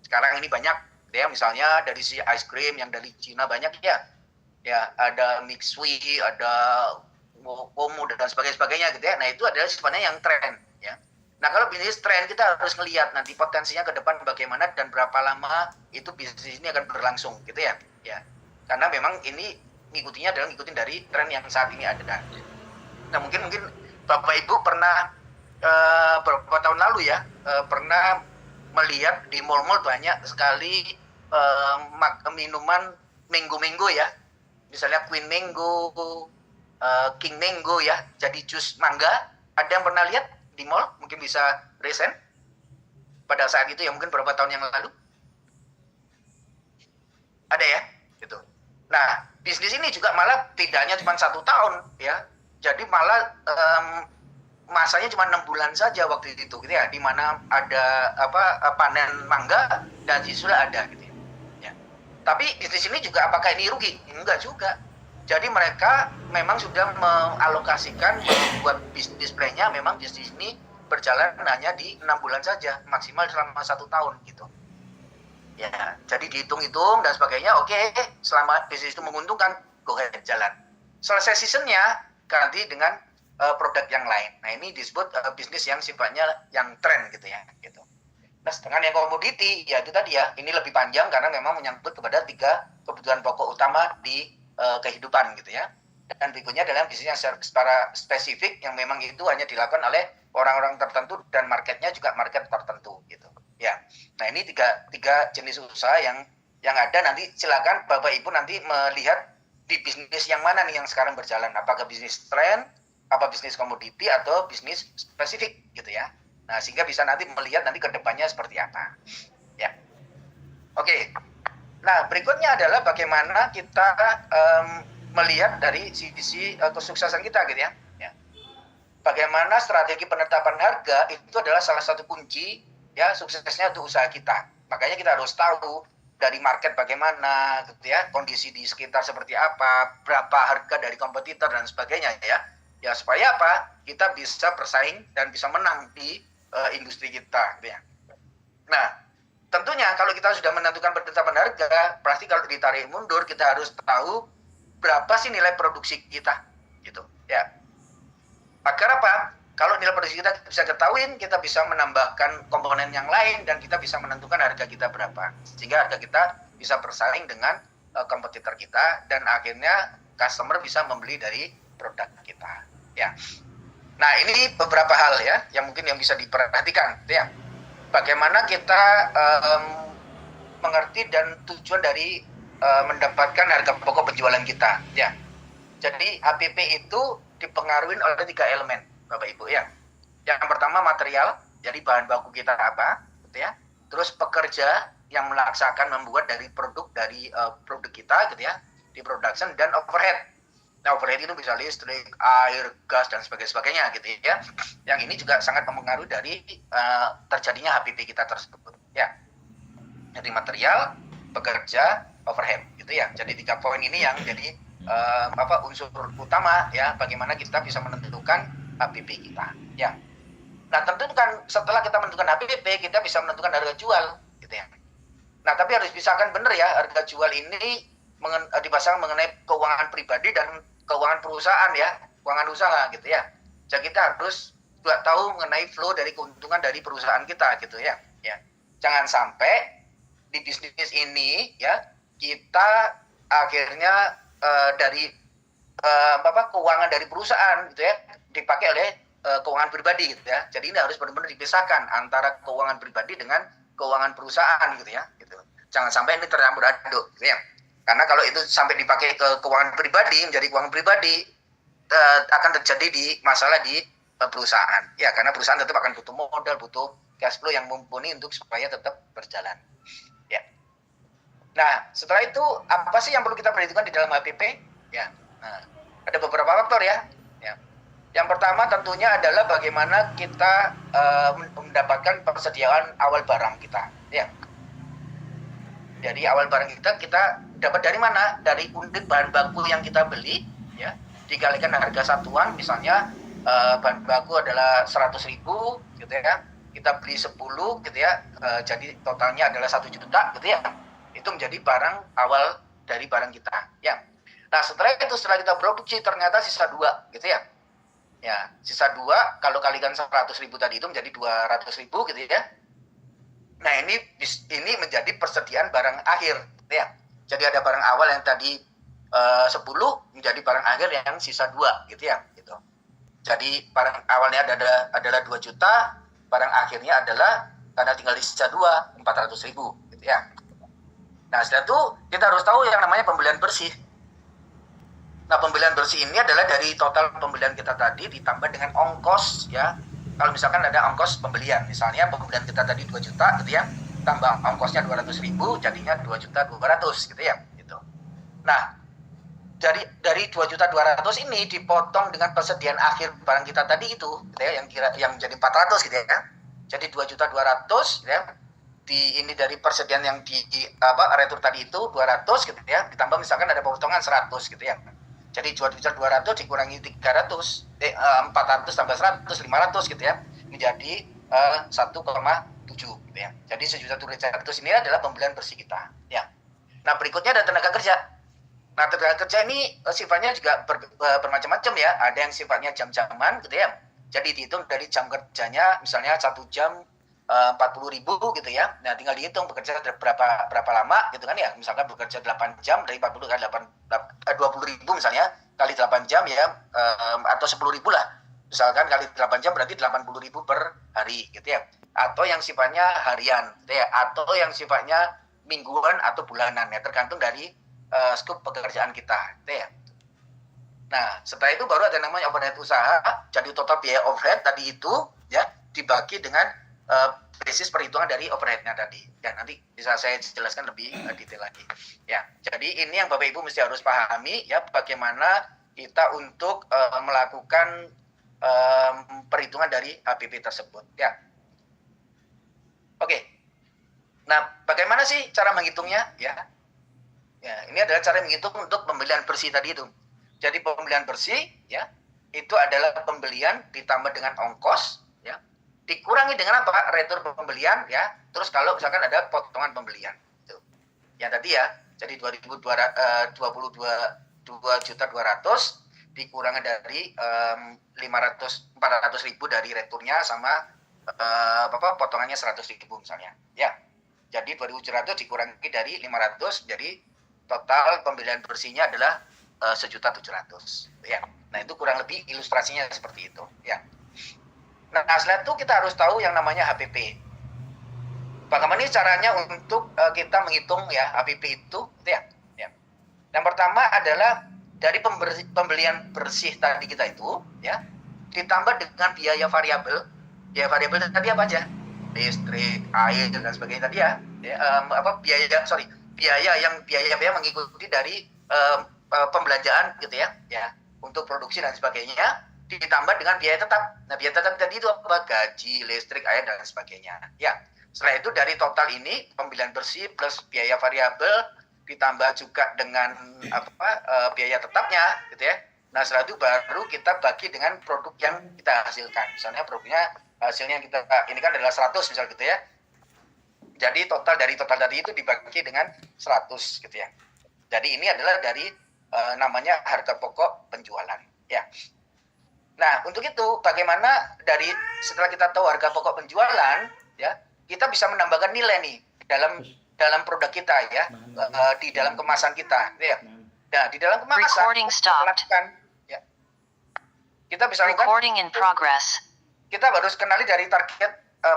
Sekarang ini banyak gitu ya, misalnya dari sisi ice cream yang dari Cina banyak ya. Ya, ada Mixui, ada Womu dan sebagainya gitu ya. Nah, itu adalah sifatnya yang tren ya. Nah, kalau bisnis tren kita harus melihat nanti potensinya ke depan bagaimana dan berapa lama itu bisnis ini akan berlangsung gitu ya. Ya. Karena memang ini ngikutinya adalah ngikutin dari tren yang saat ini ada. Nah, mungkin Bapak Ibu pernah beberapa tahun lalu ya pernah melihat di mal-mal banyak sekali minuman mango ya. Misalnya Queen Mango, King Mango ya. Jadi jus mangga. Ada yang pernah lihat di mall? Mungkin bisa resen pada saat itu ya, mungkin beberapa tahun yang lalu. Ada ya, gitu. Nah, bisnis ini juga malah tidak hanya cuma 1 tahun ya. Jadi malah masanya cuma 6 bulan saja waktu itu gitu ya, di mana ada panen mangga dan sudah ada gitu ya. Ya. Tapi bisnis ini juga apakah ini rugi? Enggak juga. Jadi mereka memang sudah mengalokasikan, membuat bisnis plan-nya, memang bisnis ini berjalan hanya di 6 bulan saja, maksimal selama 1 tahun gitu. Ya, jadi dihitung-hitung dan sebagainya, oke, selama bisnis itu menguntungkan, go ahead, jalan. Selesai seasonnya, ganti dengan produk yang lain. Nah, ini disebut bisnis yang sifatnya yang tren gitu ya. Gitu. Nah, dengan yang komoditi, ya itu tadi ya, ini lebih panjang karena memang menyangkut kepada 3 kebutuhan pokok utama di kehidupan gitu ya. Dan berikutnya adalah bisnis yang secara spesifik yang memang itu hanya dilakukan oleh orang-orang tertentu dan marketnya juga market tertentu gitu. Ya. Nah, ini tiga jenis usaha yang ada. Nanti silakan Bapak Ibu nanti melihat di bisnis yang mana nih yang sekarang berjalan. Apakah bisnis tren, apa bisnis komoditi atau bisnis spesifik gitu ya. Nah, sehingga bisa nanti melihat nanti ke depannya seperti apa. Ya. Oke. Nah, berikutnya adalah bagaimana kita melihat dari sisi kesuksesan kita gitu ya. Ya. Bagaimana strategi penetapan harga itu adalah salah satu kunci ya suksesnya untuk usaha kita. Makanya kita harus tahu dari market bagaimana gitu ya, kondisi di sekitar seperti apa, berapa harga dari kompetitor dan sebagainya ya. Ya supaya apa? Kita bisa bersaing dan bisa menang di industri kita gitu ya. Nah, tentunya kalau kita sudah menentukan penetapan harga, pasti kalau ditarik mundur kita harus tahu berapa sih nilai produksi kita gitu ya. Agar apa? Kalau nilai produksi kita bisa ketahuin, kita bisa menambahkan komponen yang lain dan kita bisa menentukan harga kita berapa. Sehingga harga kita bisa bersaing dengan kompetitor kita dan akhirnya customer bisa membeli dari produk kita ya. Nah, ini beberapa hal ya yang mungkin yang bisa diperhatikan ya. Bagaimana kita mengerti dan tujuan dari mendapatkan harga pokok penjualan kita ya. Jadi HPP itu dipengaruhi oleh 3 elemen Bapak Ibu ya. Yang pertama material, jadi bahan baku kita apa gitu ya. Terus pekerja yang melaksanakan membuat dari produk kita gitu ya, di production, dan overhead. Nah, overhead itu bisa listrik, air, gas dan sebagainya gitu ya. Yang ini juga sangat mempengaruhi dari terjadinya HPP kita tersebut ya. Jadi material, pekerja, overhead gitu ya. Jadi 3 poin ini yang jadi unsur utama ya bagaimana kita bisa menentukan HPP kita ya. Nah, tentu kan setelah kita menentukan HPP kita bisa menentukan harga jual gitu ya. Nah, tapi harus pisahkan benar ya, harga jual ini dipasang mengenai keuangan pribadi dan keuangan perusahaan ya, keuangan usaha gitu ya. Jadi kita harus juga tahu mengenai flow dari keuntungan dari perusahaan kita gitu ya. Ya. Jangan sampai di bisnis ini ya kita akhirnya dari keuangan dari perusahaan gitu ya dipakai oleh keuangan pribadi gitu ya. Jadi ini harus benar-benar dipisahkan antara keuangan pribadi dengan keuangan perusahaan gitu ya. Gitu. Jangan sampai ini tercampur aduk gitu ya. Karena kalau itu sampai dipakai ke keuangan pribadi, menjadi keuangan pribadi, akan terjadi masalah di perusahaan. Ya, karena perusahaan tetap akan butuh modal, butuh cash flow yang mumpuni untuk supaya tetap berjalan. Ya. Nah, setelah itu apa sih yang perlu kita perhitungkan di dalam HPP? Ya. Nah, ada beberapa faktor ya. Ya. Yang pertama tentunya adalah bagaimana kita mendapatkan persediaan awal barang kita. Ya. Jadi awal barang kita dapat dari mana? Dari unit bahan baku yang kita beli, ya, dikalikan harga satuan, misalnya bahan baku adalah 100.000, gitu ya. Kita beli 10, gitu ya. Jadi totalnya adalah 1 juta, gitu ya. Itu menjadi barang awal dari barang kita, ya. Nah setelah kita produksi ternyata sisa 2, gitu ya. Ya, sisa 2 kalau kalikan 100.000 tadi itu menjadi 200.000, gitu ya. Nah ini menjadi persediaan barang akhir, ya. Jadi ada barang awal yang tadi 10 menjadi barang akhir yang sisa 2, gitu ya. Gitu. Jadi barang awalnya adalah 2 juta, barang akhirnya adalah karena tinggal di sisa 2, 400.000, gitu ya. Nah setelah itu kita harus tahu yang namanya pembelian bersih. Nah pembelian bersih ini adalah dari total pembelian kita tadi ditambah dengan ongkos, ya. Kalau misalkan ada ongkos pembelian, misalnya pembelian kita tadi 2 juta gitu ya, tambah ongkosnya 200.000, jadinya 2.200.000 gitu ya. Gitu. Nah, dari 2.200.000 ini dipotong dengan persediaan akhir barang kita tadi itu, gitu ya, yang jadi 400 gitu ya. Jadi 2.200.000 gitu ya. Ini dari persediaan yang retur tadi itu 200 gitu ya, ditambah misalkan ada potongan 100 gitu ya. Jadi 2.200 dikurangi 300, 400 tambah 100, 500 gitu ya, menjadi 1,7 gitu ya. Jadi 1.200.000 ini adalah pembelian bersih kita, ya. Nah berikutnya ada tenaga kerja. Nah tenaga kerja ini sifatnya juga bermacam-macam ya. Ada yang sifatnya jam-jaman gitu ya. Jadi dihitung dari jam kerjanya, misalnya 1 jam 40.000 gitu ya. Nah tinggal dihitung bekerja berapa lama gitu kan ya. Misalkan bekerja 8 jam dari 40 kali 20.000 misalnya kali 8 jam ya, atau 10.000 lah. Misalkan kali 8 jam berarti 80.000 per hari gitu ya. Atau yang sifatnya harian gitu ya, atau yang sifatnya mingguan atau bulanan ya, tergantung dari skop pekerjaan kita gitu ya. Nah setelah itu baru ada namanya overhead usaha. Jadi total biaya overhead tadi itu ya dibagi dengan basis perhitungan dari overhead-nya tadi. Dan nanti bisa saya jelaskan lebih detail lagi. Ya, jadi ini yang Bapak Ibu mesti harus pahami ya, bagaimana kita untuk melakukan perhitungan dari HPP tersebut. Ya. Oke. Nah, bagaimana sih cara menghitungnya? Ya. Ya, ini adalah cara menghitung untuk pembelian bersih tadi itu. Jadi pembelian bersih ya itu adalah pembelian ditambah dengan ongkos ya, dikurangi dengan apa? Retur pembelian ya. Terus kalau misalkan ada potongan pembelian itu. Ya tadi ya. Jadi 22.200 dikurangi dari 400.000 dari returnya sama potongannya 100.000 misalnya. Ya. Jadi 2.700 dikurangi dari 500, jadi total pembelian bersihnya adalah 1.700.000 ya. Nah, itu kurang lebih ilustrasinya seperti itu ya. Nah, setelah itu kita harus tahu yang namanya HPP. Bagaimana caranya untuk kita menghitung ya HPP itu ya. Ya. Yang pertama adalah dari pembelian bersih tadi kita itu ya, ditambah dengan biaya variabel. Biaya variabel tadi apa aja? Listrik, air dan sebagainya tadi ya. Biaya yang mengikuti dari pembelanjaan gitu ya, untuk produksi dan sebagainya, ditambah dengan biaya tetap. Nah, biaya tetap tadi itu apa? Gaji, listrik, air dan sebagainya. Ya. Setelah itu dari total ini pembelian bersih plus biaya variabel ditambah juga dengan biaya tetapnya gitu ya. Nah, setelah itu baru kita bagi dengan produk yang kita hasilkan. Misalnya produknya hasilnya kita ini kan adalah 100 misal gitu ya. Jadi dari total tadi itu dibagi dengan 100 gitu ya. Jadi ini adalah dari namanya harga pokok penjualan. Ya. Nah, untuk itu bagaimana setelah kita tahu harga pokok penjualan, ya, kita bisa menambahkan nilai nih dalam produk kita ya, di dalam kemasan kita, ya. Nah, di dalam kemasan ya, kita bisa kita harus kenali dari target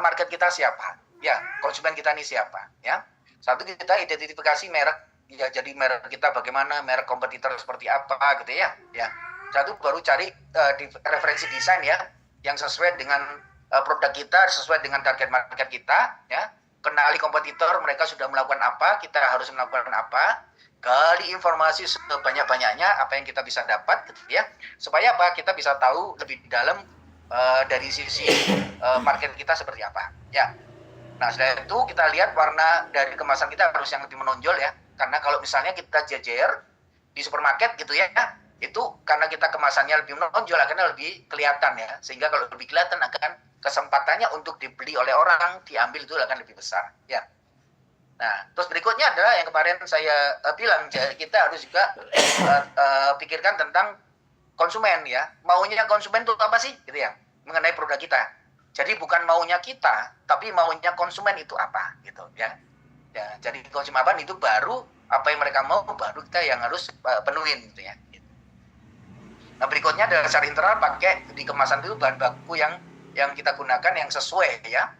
market kita siapa, ya, konsumen kita ini siapa, ya. Satu, kita identifikasi merek, ya, jadi merek kita bagaimana, merek kompetitor seperti apa, gitu ya, ya. Satu, baru cari referensi desain ya, yang sesuai dengan produk kita, sesuai dengan target market kita, ya. Kenali kompetitor, mereka sudah melakukan apa, kita harus melakukan apa, gali informasi sebanyak-banyaknya apa yang kita bisa dapat, gitu ya, supaya apa, kita bisa tahu lebih dalam dari sisi market kita seperti apa, ya. Nah, setelah itu kita lihat warna dari kemasan kita harus yang lebih menonjol ya, karena kalau misalnya kita jejer di supermarket gitu ya, itu karena kita kemasannya lebih menonjol akan lebih kelihatan ya, sehingga kalau lebih kelihatan akan kesempatannya untuk dibeli oleh orang, diambil itu akan lebih besar ya. Nah, terus berikutnya adalah yang kemarin saya bilang, kita harus juga pikirkan tentang konsumen ya, maunya konsumen itu apa sih gitu ya, mengenai produk kita. Jadi bukan maunya kita, tapi maunya konsumen itu apa gitu ya. Ya, jadi konsumen apa itu baru apa yang mereka mau, baru kita yang harus penuhin gitu ya. Nah, berikutnya adalah secara internal pakai di kemasan itu bahan baku yang kita gunakan yang sesuai ya.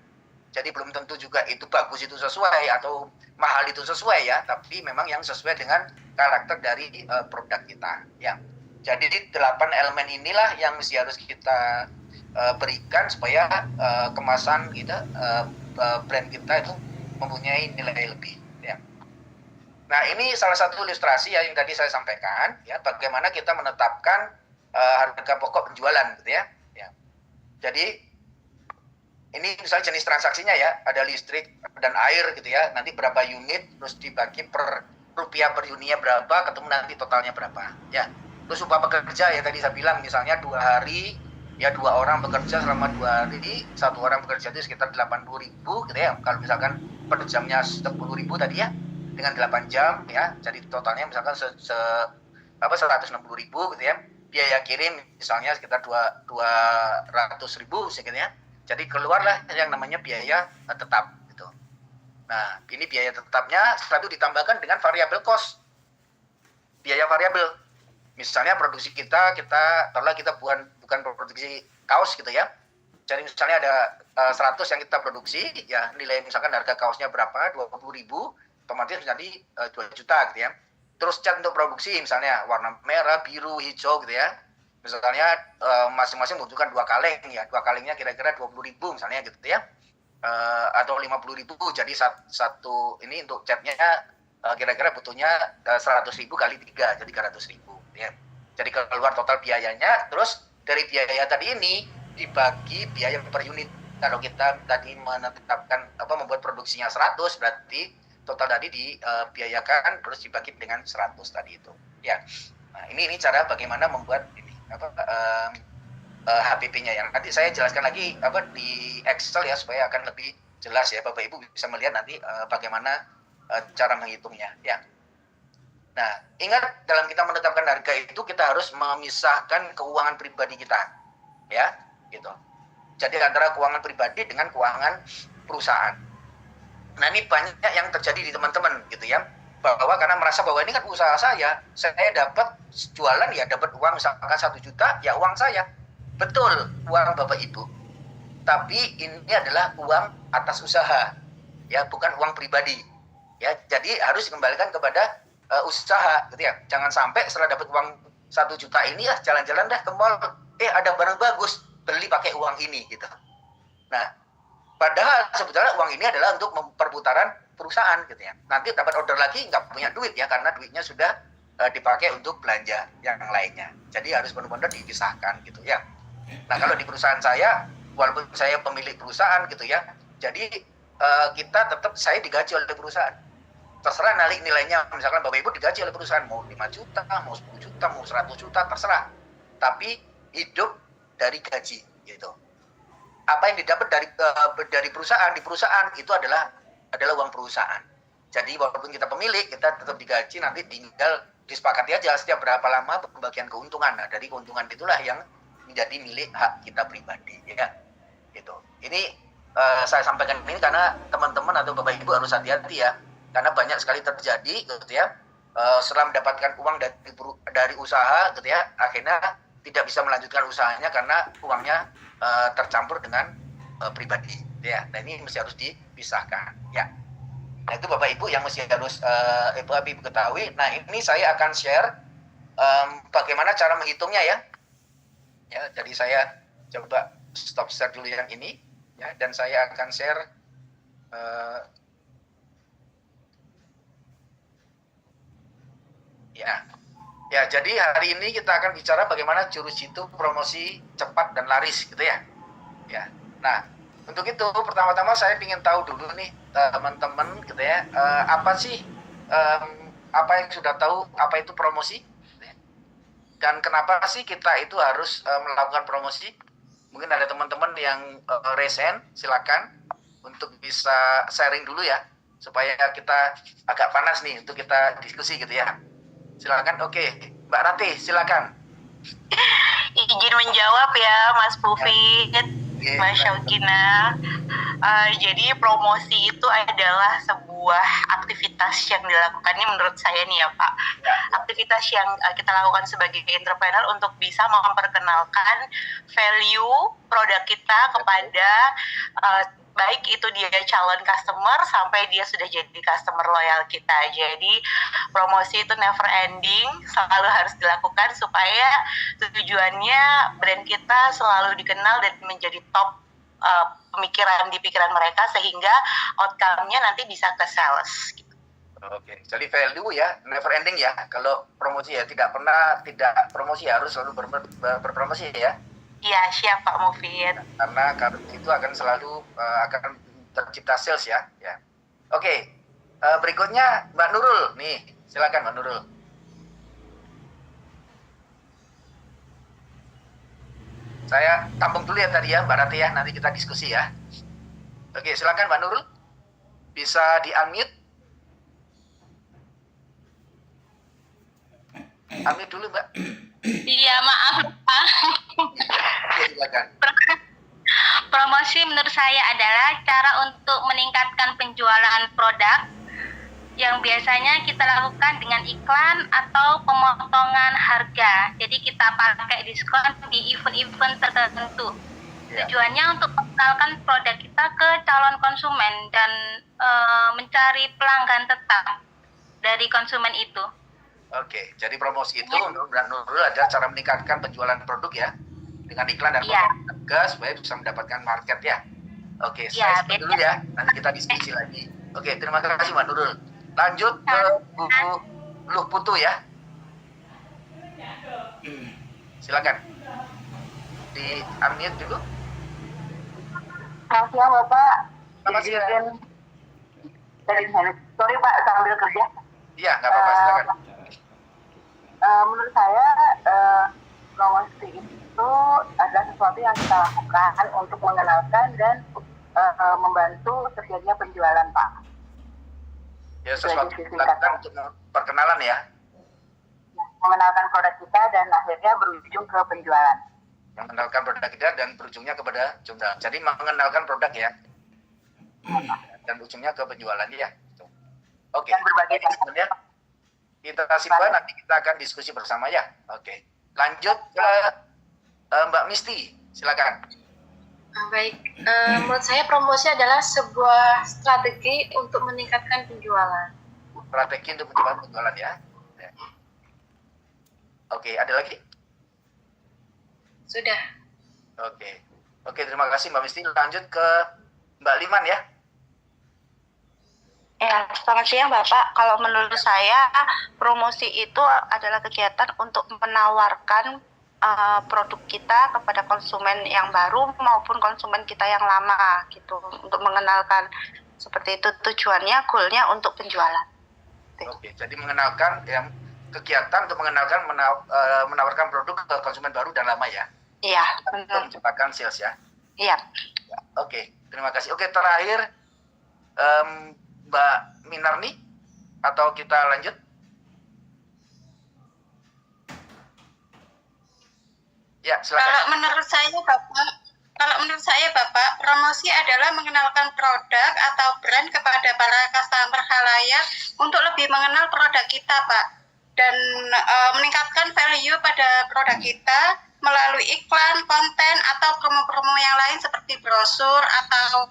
Jadi belum tentu juga itu bagus itu sesuai atau mahal itu sesuai ya, tapi memang yang sesuai dengan karakter dari produk kita ya. Jadi 8 elemen inilah yang mesti harus kita berikan supaya kemasan kita, brand kita itu mempunyai nilai lebih ya. Nah, ini salah satu ilustrasi ya yang tadi saya sampaikan ya, bagaimana kita menetapkan harga pokok penjualan gitu ya. Ya. Jadi ini misalnya jenis transaksinya ya, ada listrik dan air gitu ya, nanti berapa unit, terus dibagi per rupiah per unitnya berapa, ketemu nanti totalnya berapa ya. Terus upah pekerja ya tadi saya bilang, misalnya 2 hari ya 2 orang bekerja selama 2 hari, 1 orang bekerja itu sekitar 80.000 gitu ya, kalau misalkan per jamnya 10.000 tadi ya, dengan 8 jam ya, jadi totalnya misalkan 160.000 gitu ya. Biaya kirim misalnya sekitar 200.000 sekitar ya. Jadi keluarlah yang namanya biaya tetap gitu. Nah, ini biaya tetapnya setelah itu ditambahkan dengan variabel cost. Biaya variabel. Misalnya produksi kita taruhlah kita bukan produksi kaos gitu ya. Jadi misalnya ada 100 yang kita produksi ya, nilai misalkan harga kaosnya berapa? 20.000, otomatis menjadi 2 juta gitu ya. Terus cat untuk produksi misalnya warna merah, biru, hijau gitu ya. Misalnya masing-masing membutuhkan 2 kaleng ya, 2 kalengnya kira-kira 20.000 misalnya gitu ya, atau 50.000, jadi satu ini untuk catnya kira-kira butuhnya 100.000 kali 3, jadi 300.000 ya. Jadi keluar total biayanya, terus dari biaya tadi ini dibagi biaya per unit. Kalau kita tadi menetapkan membuat produksinya 100, berarti total tadi dibiayakan terus dibagi dengan 100 tadi itu ya. Nah, ini cara bagaimana membuat ini HPP-nya yang nanti saya jelaskan lagi di Excel ya, supaya akan lebih jelas ya, Bapak Ibu bisa melihat nanti bagaimana cara menghitungnya ya. Nah, ingat dalam kita menetapkan harga itu kita harus memisahkan keuangan pribadi kita ya gitu. Jadi antara keuangan pribadi dengan keuangan perusahaan. Nah, ini banyak yang terjadi di teman-teman gitu ya, bahwa karena merasa bahwa ini kan usaha saya dapat jualan ya, dapat uang misalkan 1 juta ya uang saya. Betul, uang Bapak Ibu, tapi ini adalah uang atas usaha ya, bukan uang pribadi ya. Jadi harus dikembalikan kepada usaha gitu ya. Jangan sampai setelah dapat uang 1 juta ini ya jalan-jalan dah ke mall, ada barang bagus, beli pakai uang ini gitu. Nah, padahal sebetulnya uang ini adalah untuk perputaran perusahaan gitu ya. Nanti dapat order lagi nggak punya duit ya, karena duitnya sudah dipakai untuk belanja yang lainnya. Jadi harus benar-benar dipisahkan gitu ya. Nah, kalau di perusahaan saya, walaupun saya pemilik perusahaan gitu ya, jadi kita tetap, saya digaji oleh perusahaan. Terserah nilainya, misalkan Bapak Ibu digaji oleh perusahaan, mau 5 juta, mau 10 juta, mau 100 juta, terserah. Tapi hidup dari gaji gitu. Apa yang didapat dari perusahaan, di perusahaan itu adalah uang perusahaan. Jadi walaupun kita pemilik, kita tetap digaji, nanti tinggal disepakati aja setiap berapa lama pembagian keuntungan. Nah, dari keuntungan itulah yang menjadi milik hak kita pribadi, ya. Gitu. Ini saya sampaikan ini karena teman-teman atau Bapak Ibu harus hati-hati ya, karena banyak sekali terjadi, gitu ya. Setelah mendapatkan uang dari usaha, gitu ya, akhirnya tidak bisa melanjutkan usahanya karena uangnya tercampur dengan pribadi, ya. Nah, ini mesti harus dipisahkan, ya. Nah, itu Bapak Ibu yang mesti harus Bapak Ibu ketahui. Nah, ini saya akan share bagaimana cara menghitungnya ya. Ya, jadi saya coba stop share dulu yang ini, ya, dan saya akan share ya, jadi hari ini kita akan bicara bagaimana jurus jitu promosi cepat dan laris, gitu ya. Ya, nah, untuk itu pertama-tama saya ingin tahu dulu nih teman-teman, gitu ya, apa sih apa yang sudah tahu apa itu promosi, gitu ya? Dan kenapa sih kita itu harus melakukan promosi? Mungkin ada teman-teman yang resen, silakan untuk bisa sharing dulu ya, supaya kita agak panas nih untuk kita diskusi, gitu ya. Silakan. Oke, Mbak Rati, silakan. Izin menjawab ya, Mas Pufit. Mas Syaukina. Jadi promosi itu adalah sebuah aktivitas yang dilakukannya menurut saya nih ya Pak. Aktivitas yang kita lakukan sebagai entrepreneur untuk bisa memperkenalkan value produk kita kepada baik itu dia calon customer sampai dia sudah jadi customer loyal kita. Jadi promosi itu never ending, selalu harus dilakukan supaya tujuannya brand kita selalu dikenal dan menjadi top pemikiran di pikiran mereka sehingga outcome-nya nanti bisa ke sales. Oke, jadi value ya, never ending ya. Kalau promosi ya tidak promosi, harus selalu berpromosi ya. Iya, siap Pak Mufid. Karena itu akan selalu akan tercipta sales ya. Ya. Oke, berikutnya Mbak Nurul nih, silakan Mbak Nurul. Saya tampung dulu ya tadi ya Mbak Rati ya, nanti kita diskusi ya. Oke, silakan Mbak Nurul, bisa di-unmute. Unmute dulu Mbak. Iya, maaf Pak. Oke, silakan. Promosi menurut saya adalah cara untuk meningkatkan penjualan produk yang biasanya kita lakukan dengan iklan atau pemotongan harga. Jadi kita pakai diskon di event-event tertentu. Tujuannya untuk mengenalkan produk kita ke calon konsumen dan mencari pelanggan tetap dari konsumen itu. Oke, jadi promosi itu menurut Nurul adalah cara meningkatkan penjualan produk ya, dengan iklan dan harga supaya bisa mendapatkan market ya. Oke, saya stop dulu ya, nanti kita diskusi lagi. Oke, terima kasih Mbak Nurul. Lanjut ke Bu Luh Putu ya. Silakan. Di unmute dulu. Selamat siang Bapak. Selamat siang. Sorry Pak, sambil kerja. Iya, nggak apa-apa, silakan. Menurut saya promosi itu adalah sesuatu yang kita lakukan untuk mengenalkan dan membantu terjadinya penjualan Pak. Ya, sesuatu yang dilakukan untuk perkenalan ya. Mengenalkan produk kita dan akhirnya berujung ke penjualan. Mengenalkan produk kita dan berujungnya kepada jumlah. Jadi mengenalkan produk ya. Dan ujungnya ke penjualan ya. Oke. Dan berbagai ya. Kita simpan, nanti kita akan diskusi bersama ya. Oke. Lanjut ke Mbak Misti, silakan. Baik, menurut saya promosi adalah sebuah strategi untuk meningkatkan penjualan. Strategi untuk meningkatkan penjualan ya. Oke, ada lagi? Sudah. Oke, terima kasih Mbak Misti. Lanjut ke Mbak Liman ya. Ya, selamat siang Bapak. Kalau menurut saya, promosi itu adalah kegiatan untuk menawarkan produk kita kepada konsumen yang baru maupun konsumen kita yang lama gitu, untuk mengenalkan. Seperti itu tujuannya, goalnya untuk penjualan. Oke, jadi mengenalkan yang kegiatan untuk menawarkan produk ke konsumen baru dan lama ya. Iya. Untuk menciptakan sales ya. Iya. Oke, terima kasih. Oke, terakhir Mbak Minarni, atau kita lanjut? Ya, silakan. Kalau menurut saya Bapak, promosi adalah mengenalkan produk atau brand kepada para customer khalayak untuk lebih mengenal produk kita, Pak. Dan meningkatkan value pada produk kita melalui iklan, konten, atau promo-promo yang lain seperti brosur atau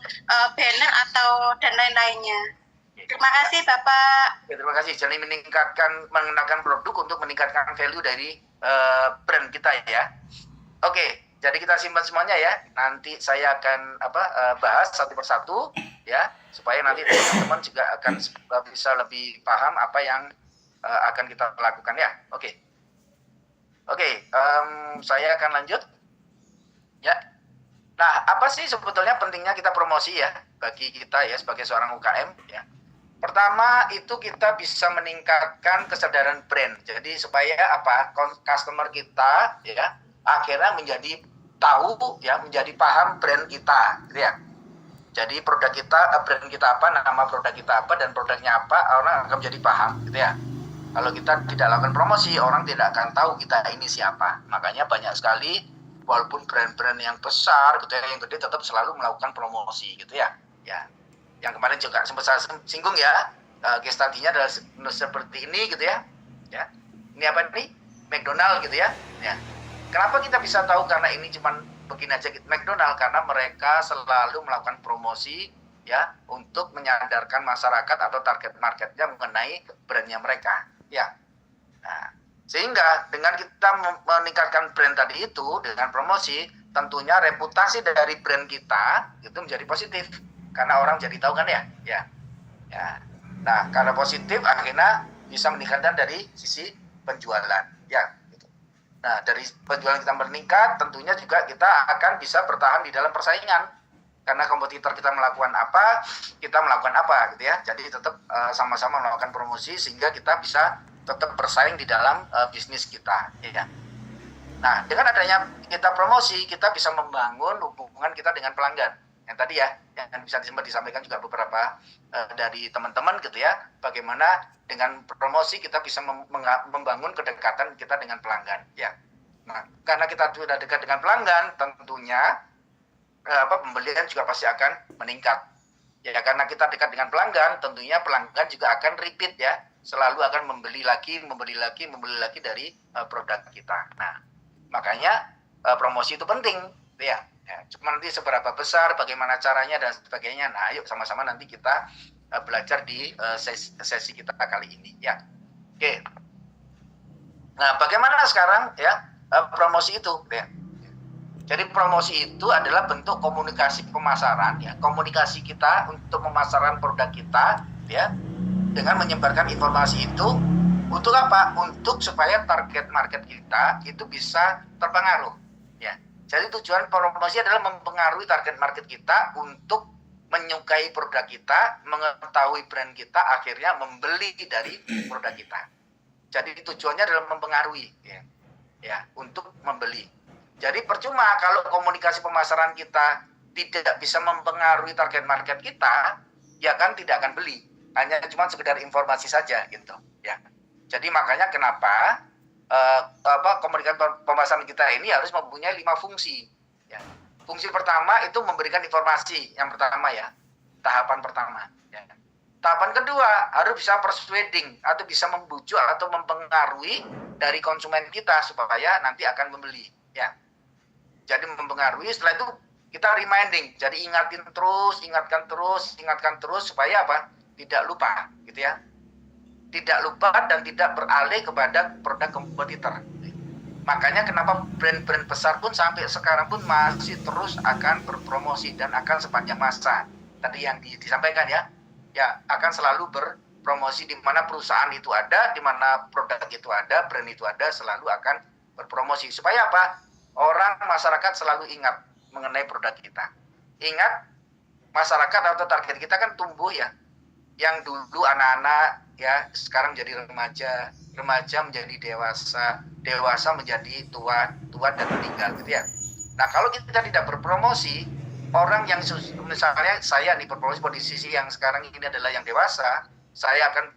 banner atau dan lain-lainnya. Terima kasih Bapak. Ya, terima kasih. Jadi mengenalkan produk untuk meningkatkan value dari brand kita ya. Oke, jadi kita simpan semuanya ya. Nanti saya akan bahas satu persatu ya, supaya nanti teman-teman juga akan bisa lebih paham apa yang akan kita lakukan ya. Oke, saya akan lanjut ya. Nah, apa sih sebetulnya pentingnya kita promosi ya bagi kita ya sebagai seorang UKM ya. Pertama itu kita bisa meningkatkan kesadaran brand. Jadi supaya customer kita ya akhirnya menjadi tahu ya, menjadi paham brand kita gitu ya. Jadi produk kita, brand kita apa, nama produk kita apa dan produknya apa, orang akan menjadi paham gitu ya. Kalau kita tidak lakukan promosi, orang tidak akan tahu kita ini siapa. Makanya banyak sekali walaupun brand-brand yang besar gitu ya, yang gede tetap selalu melakukan promosi gitu ya. Ya. Yang kemarin juga sempat saya singgung ya, case study-nya adalah seperti ini gitu ya. Ya. Ini apa nih? McDonald gitu ya. Ya. Kenapa kita bisa tahu? Karena ini cuman begini aja gitu. McDonald karena mereka selalu melakukan promosi ya untuk menyadarkan masyarakat atau target marketnya mengenai brandnya mereka. Ya. Nah, sehingga dengan kita meningkatkan brand tadi itu dengan promosi, tentunya reputasi dari brand kita itu menjadi positif. Karena orang jadi tahu kan ya, ya. Nah, karena positif akhirnya bisa meningkatkan dari sisi penjualan, ya. Gitu. Nah, dari penjualan kita meningkat, tentunya juga kita akan bisa bertahan di dalam persaingan. Karena kompetitor kita melakukan apa, kita melakukan apa, gitu ya. Jadi tetap sama-sama melakukan promosi sehingga kita bisa tetap bersaing di dalam bisnis kita, ya. Nah, dengan adanya kita promosi, kita bisa membangun hubungan kita dengan pelanggan. Yang tadi ya, yang bisa disampaikan juga beberapa dari teman-teman gitu ya, bagaimana dengan promosi kita bisa membangun kedekatan kita dengan pelanggan ya. Nah, karena kita sudah dekat dengan pelanggan, tentunya pembelian juga pasti akan meningkat ya. Karena kita dekat dengan pelanggan, tentunya pelanggan juga akan repeat ya, selalu akan membeli lagi dari produk kita. Nah, makanya promosi itu penting ya. Ya, cuma nanti seberapa besar, bagaimana caranya dan sebagainya. Nah, ayo sama-sama nanti kita belajar di sesi kita kali ini ya. Oke. Nah, bagaimana sekarang ya promosi itu ya. Jadi promosi itu adalah bentuk komunikasi pemasaran ya, komunikasi kita untuk pemasaran produk kita ya, dengan menyebarkan informasi itu untuk apa? Untuk supaya target market kita itu bisa terpengaruh. Jadi tujuan promosi adalah mempengaruhi target market kita untuk menyukai produk kita, mengetahui brand kita, akhirnya membeli dari produk kita. Jadi tujuannya adalah mempengaruhi, ya, untuk membeli. Jadi percuma kalau komunikasi pemasaran kita tidak bisa mempengaruhi target market kita, ya kan tidak akan beli. Hanya cuma sekedar informasi saja, gitu, ya. Jadi makanya kenapa komunikasi pemasaran kita ini harus mempunyai 5 fungsi ya. Fungsi pertama itu memberikan informasi, yang pertama ya, tahapan pertama ya. Tahapan kedua harus bisa persuading atau bisa membujuk atau mempengaruhi dari konsumen kita supaya nanti akan membeli ya. Jadi mempengaruhi, setelah itu kita reminding, jadi ingatkan terus supaya apa? Tidak lupa gitu ya. Tidak lupa dan tidak beralih kepada produk kompetitor. Makanya kenapa brand-brand besar pun sampai sekarang pun masih terus akan berpromosi dan akan sepanjang masa. Tadi yang disampaikan ya akan selalu berpromosi di mana perusahaan itu ada, di mana produk itu ada, brand itu ada, selalu akan berpromosi. Supaya apa? Orang masyarakat selalu ingat mengenai produk kita. Ingat, masyarakat atau target kita kan tumbuh ya. Yang dulu anak-anak ya sekarang jadi remaja menjadi dewasa menjadi tua dan meninggal gitu ya. Nah, kalau kita tidak berpromosi, orang yang misalnya saya nih berpromosi posisi yang sekarang ini adalah yang dewasa, saya akan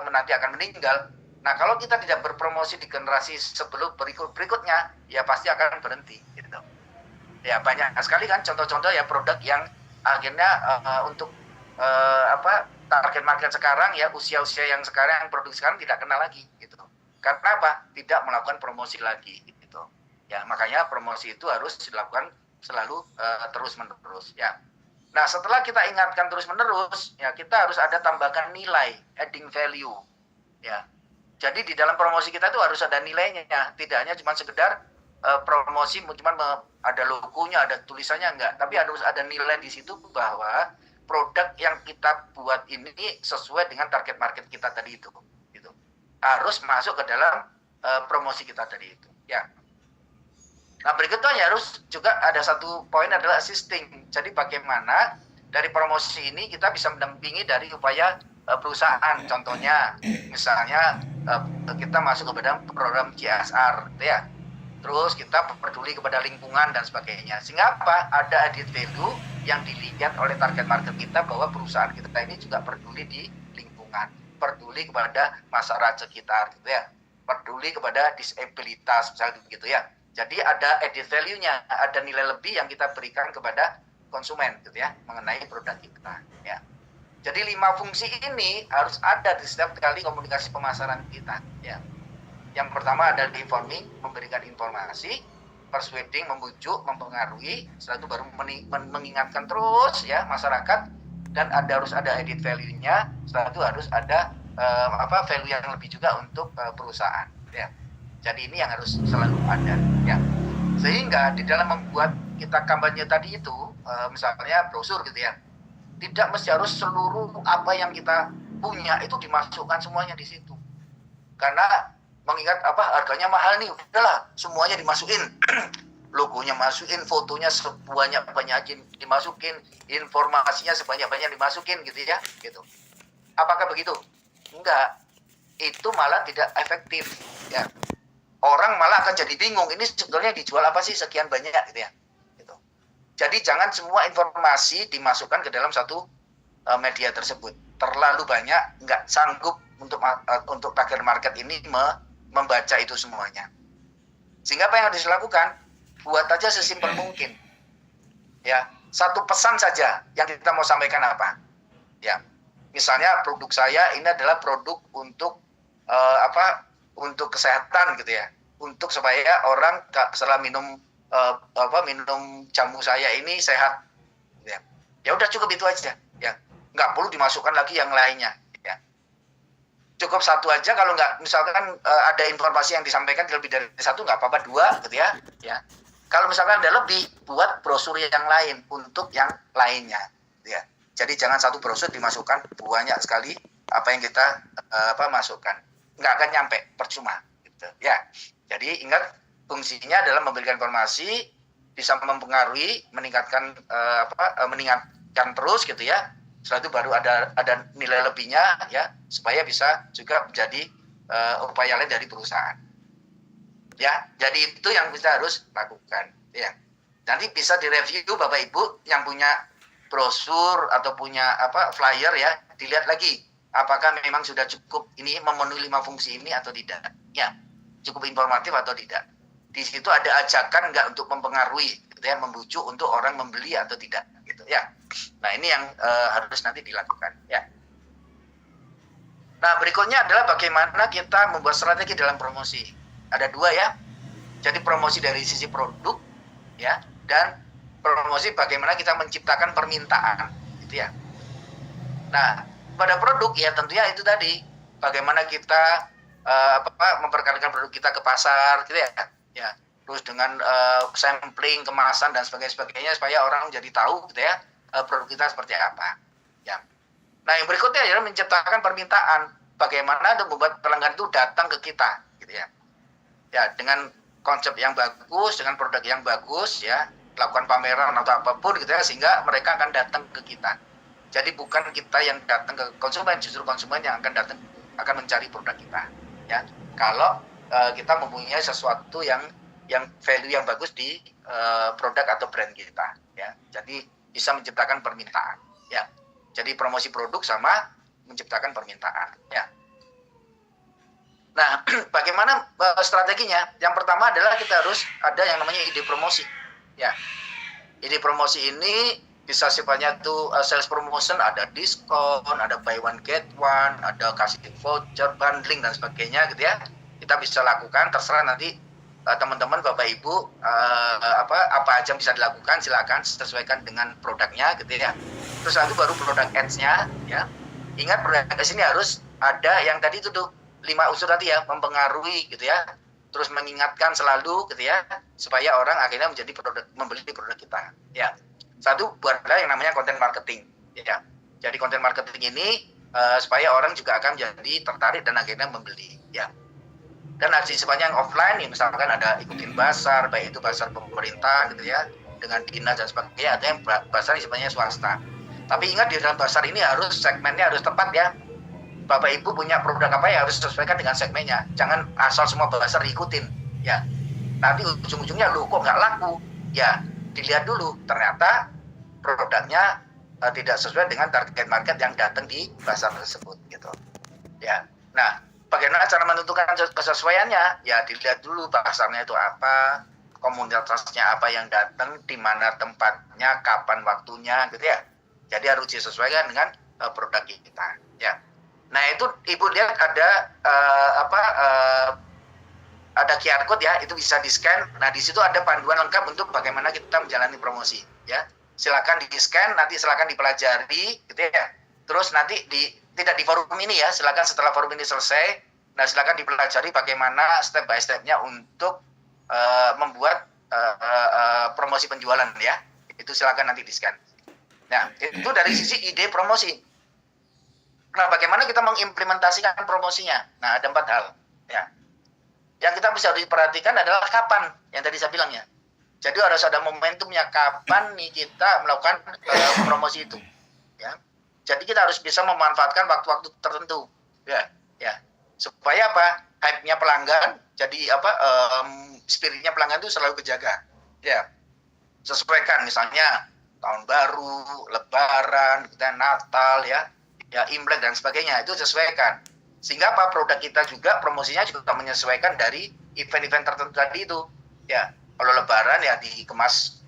nanti akan meninggal, Nah, kalau kita tidak berpromosi di generasi sebelum berikutnya, ya pasti akan berhenti gitu. Ya banyak sekali kan contoh-contoh ya produk yang akhirnya untuk target market sekarang ya usia-usia yang sekarang yang produksi sekarang tidak kenal lagi gitu. Karena apa? Tidak melakukan promosi lagi gitu. Ya makanya promosi itu harus dilakukan selalu terus-menerus ya. Nah, setelah kita ingatkan terus-menerus, ya kita harus ada tambahkan nilai, adding value ya. Jadi di dalam promosi kita itu harus ada nilainya, tidak hanya cuma sekedar promosi, cuma ada logonya, ada tulisannya, enggak. Tapi harus ada nilai di situ bahwa produk yang kita buat ini sesuai dengan target market kita tadi itu. Gitu. Harus masuk ke dalam promosi kita tadi itu. Ya. Nah berikutnya harus juga ada satu poin adalah assisting. Jadi bagaimana dari promosi ini kita bisa mendampingi dari upaya perusahaan, contohnya misalnya kita masuk kepada program CSR gitu ya, terus kita peduli kepada lingkungan dan sebagainya, sehingga apa, ada added value yang dilihat oleh target market kita bahwa perusahaan kita ini juga peduli di lingkungan, peduli kepada masyarakat sekitar gitu ya, peduli kepada disabilitas misalnya gitu ya. Jadi ada added value-nya, ada nilai lebih yang kita berikan kepada konsumen gitu ya mengenai produk kita ya. Jadi 5 fungsi ini harus ada di setiap kali komunikasi pemasaran kita. Ya. Yang pertama adalah informing, memberikan informasi, persuading, membujuk, mempengaruhi, setelah itu baru mengingatkan terus ya masyarakat, dan harus ada added value-nya, setelah itu harus ada value yang lebih juga untuk perusahaan. Ya. Jadi ini yang harus selalu ada. Ya. Sehingga di dalam membuat kita kampanye tadi itu, misalnya brosur gitu ya, tidak mesti harus seluruh apa yang kita punya itu dimasukkan semuanya di situ. Karena mengingat harganya mahal nih, udahlah semuanya dimasukin. Logonya masukin, fotonya sebanyak-banyak dimasukin, informasinya sebanyak-banyak dimasukin gitu ya, gitu. Apakah begitu? Enggak. Itu malah tidak efektif ya. Orang malah akan jadi bingung, ini sebetulnya dijual apa sih sekian banyak gitu ya. Jadi jangan semua informasi dimasukkan ke dalam satu media tersebut. Terlalu banyak, nggak sanggup untuk target market ini membaca itu semuanya. Sehingga apa yang harus dilakukan? Buat aja sesimpel mungkin. Ya, satu pesan saja yang kita mau sampaikan apa? Ya, misalnya produk saya ini adalah produk untuk untuk kesehatan gitu ya. Untuk supaya orang setelah minum jamu saya ini sehat ya udah cukup itu aja ya, nggak perlu dimasukkan lagi yang lainnya ya, cukup satu aja. Kalau nggak misalkan ada informasi yang disampaikan lebih dari satu nggak apa-apa, 2 gitu ya. Kalau misalkan ada lebih, buat brosur yang lain untuk yang lainnya ya. Jadi jangan satu brosur dimasukkan banyak sekali apa yang kita masukkan, nggak akan nyampe, percuma gitu ya. Jadi ingat, fungsinya adalah memberikan informasi, bisa mempengaruhi, meningkatkan terus gitu ya. Setelah itu baru ada nilai lebihnya ya, supaya bisa juga menjadi upaya lain dari perusahaan. Ya, jadi itu yang kita harus lakukan ya. Nanti bisa direview Bapak Ibu yang punya brosur atau punya flyer ya, dilihat lagi apakah memang sudah cukup ini memenuhi 5 fungsi ini atau tidak. Ya, cukup informatif atau tidak. Di situ ada ajakan nggak untuk mempengaruhi, gitu ya, membujuk untuk orang membeli atau tidak, gitu ya. Nah ini yang harus nanti dilakukan, ya. Nah berikutnya adalah bagaimana kita membuat strategi dalam promosi. Ada 2 ya. Jadi promosi dari sisi produk, ya, dan promosi bagaimana kita menciptakan permintaan, gitu ya. Nah pada produk ya tentunya itu tadi, bagaimana kita memperkenalkan produk kita ke pasar, gitu ya. Ya, terus dengan sampling, kemasan dan sebagainya supaya orang jadi tahu gitu ya produk kita seperti apa. Ya. Nah, yang berikutnya adalah menciptakan permintaan. Bagaimana untuk membuat pelanggan itu datang ke kita gitu ya. Ya, dengan konsep yang bagus, dengan produk yang bagus ya, lakukan pameran atau apapun gitu ya, sehingga mereka akan datang ke kita. Jadi bukan kita yang datang ke konsumen, justru konsumen yang akan mencari produk kita. Ya. Kalau kita mempunyai sesuatu yang value yang bagus di produk atau brand kita ya. Jadi bisa menciptakan permintaan ya. Jadi promosi produk sama menciptakan permintaan ya. Nah, bagaimana strateginya? Yang pertama adalah kita harus ada yang namanya ide promosi. Ya, ide promosi ini bisa sifatnya tuh sales promotion, ada diskon, ada buy one get one, ada kasih voucher, bundling dan sebagainya gitu ya. Kita bisa lakukan, terserah nanti teman-teman Bapak Ibu apa aja bisa dilakukan, silakan sesuaikan dengan produknya gitu ya. Terus nanti baru produk ads-nya ya. Ingat produk ads ini harus ada yang tadi itu tuh 5 unsur tadi ya, mempengaruhi gitu ya. Terus mengingatkan selalu gitu ya, supaya orang akhirnya membeli produk kita ya. Satu adalah yang namanya content marketing ya. Jadi content marketing ini supaya orang juga akan jadi tertarik dan akhirnya membeli ya. Dan sifatnya yang offline nih, misalkan ada ikutin pasar, baik itu pasar pemerintah gitu ya, dengan dinas dan sebagainya, ada yang pasar yang sifatnya swasta. Tapi ingat di dalam pasar ini harus segmennya harus tepat ya. Bapak Ibu punya produk apa ya harus sesuaikan dengan segmennya. Jangan asal semua pasar ikutin ya. Nanti ujung-ujungnya loh kok nggak laku. Ya dilihat dulu ternyata produknya tidak sesuai dengan target market yang datang di pasar tersebut gitu. Ya. Nah, bagaimana cara menentukan kesesuaiannya? Ya dilihat dulu pasarnya itu apa, komunitasnya apa yang datang, di mana tempatnya, kapan waktunya gitu ya. Jadi harus disesuaikan dengan produk kita ya. Nah itu Ibu lihat ada ada QR code ya, itu bisa di scan. Nah di situ ada panduan lengkap untuk bagaimana kita menjalani promosi ya. Silakan di scan, nanti silakan dipelajari gitu ya. Terus nanti tidak di forum ini ya, silakan setelah forum ini selesai, nah silakan dipelajari bagaimana step by stepnya untuk membuat promosi penjualan ya. Itu silakan nanti di scan. Nah itu dari sisi ide promosi. Nah bagaimana kita mengimplementasikan promosinya? Nah ada 4 hal ya. Yang kita bisa diperhatikan adalah kapan, yang tadi saya bilang ya. Jadi harus ada momentumnya kapan nih kita melakukan promosi itu ya. Jadi kita harus bisa memanfaatkan waktu-waktu tertentu ya supaya apa, hype-nya pelanggan, jadi spiritnya pelanggan itu selalu kejaga ya. Sesuaikan misalnya tahun baru, lebaran, kita Natal ya Imlek dan sebagainya, itu sesuaikan sehingga apa, produk kita juga promosinya juga menyesuaikan dari event-event tertentu tadi itu ya. Kalau lebaran ya dikemas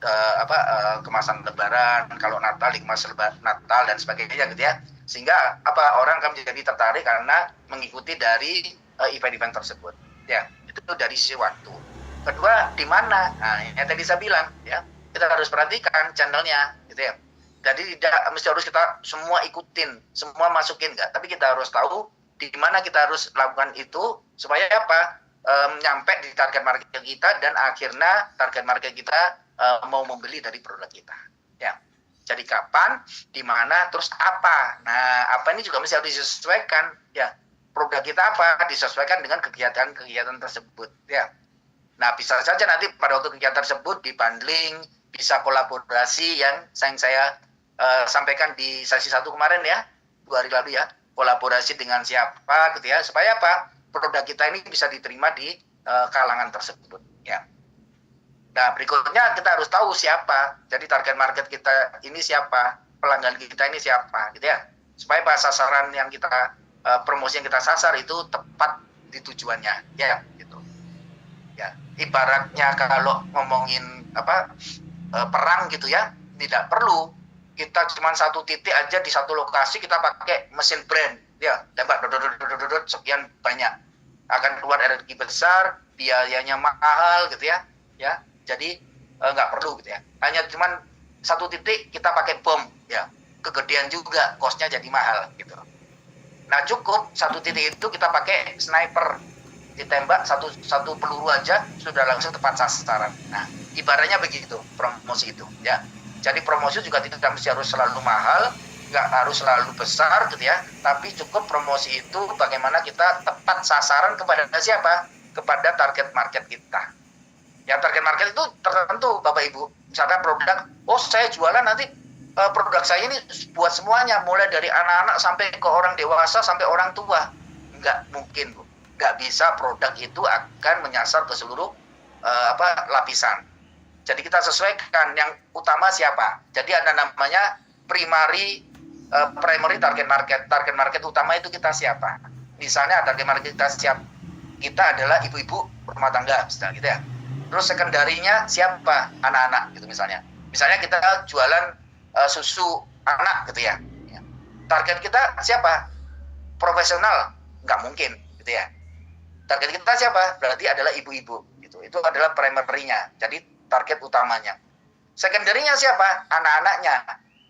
kemasan lebaran, kalau Natal dikemas Natal dan sebagainya gitu ya. Sehingga orang akan menjadi tertarik karena mengikuti dari event-event tersebut. Ya, itu dari sisi waktu. Kedua, di mana? Nah, yang tadi saya bilang ya, kita harus perhatikan channelnya gitu ya. Jadi tidak mesti harus kita semua ikutin, semua masukin enggak, tapi kita harus tahu di mana kita harus lakukan itu supaya apa? Nyampe di target market kita dan akhirnya target market kita mau membeli dari produk kita ya. Jadi kapan, di mana, terus apa. Nah apa ini juga mesti harus disesuaikan ya. Produk kita apa disesuaikan dengan kegiatan-kegiatan tersebut ya. Nah bisa saja nanti pada waktu kegiatan tersebut dibundling, bisa kolaborasi yang saya sampaikan di sesi 1 kemarin ya, 2 hari lalu ya, kolaborasi dengan siapa gitu ya, supaya apa, produk kita ini bisa diterima di kalangan tersebut ya. Nah berikutnya kita harus tahu siapa, jadi target market kita ini siapa, pelanggan kita ini siapa gitu ya, supaya sasaran yang kita promosi yang kita sasar itu tepat di tujuannya ya gitu ya. Ibaratnya kalau ngomongin perang gitu ya, tidak perlu kita cuma satu titik aja di satu lokasi kita pakai mesin brand ya, tembak sekian banyak, akan keluar energi besar, biayanya mahal gitu ya. Jadi nggak perlu gitu ya. Hanya cuman satu titik kita pakai bom ya, kegedean juga, cost-nya jadi mahal gitu. Nah cukup satu titik itu kita pakai sniper, ditembak satu peluru aja sudah langsung tepat sasaran. Nah ibaratnya begitu promosi itu ya. Jadi promosi juga tidak mesti harus selalu mahal, nggak harus selalu besar gitu ya, tapi cukup promosi itu bagaimana kita tepat sasaran kepada siapa, kepada target market kita. Yang target market itu tertentu Bapak Ibu, misalkan produk, saya jualan nanti produk saya ini buat semuanya, mulai dari anak-anak sampai ke orang dewasa sampai orang tua. Nggak mungkin Bu, nggak bisa, produk itu akan menyasar ke seluruh lapisan. Jadi kita sesuaikan yang utama siapa. Jadi ada namanya primary target market. Target market utama itu kita siapa. Misalnya target market kita kita adalah ibu-ibu rumah tangga misalnya gitu ya. Terus sekunderinya siapa? Anak-anak gitu misalnya. Misalnya kita jualan susu anak gitu ya. Target kita siapa? Profesional? Nggak mungkin gitu ya. Target kita siapa? Berarti adalah ibu-ibu gitu. Itu adalah primary-nya. Jadi target utamanya. Secondary-nya siapa? Anak-anaknya.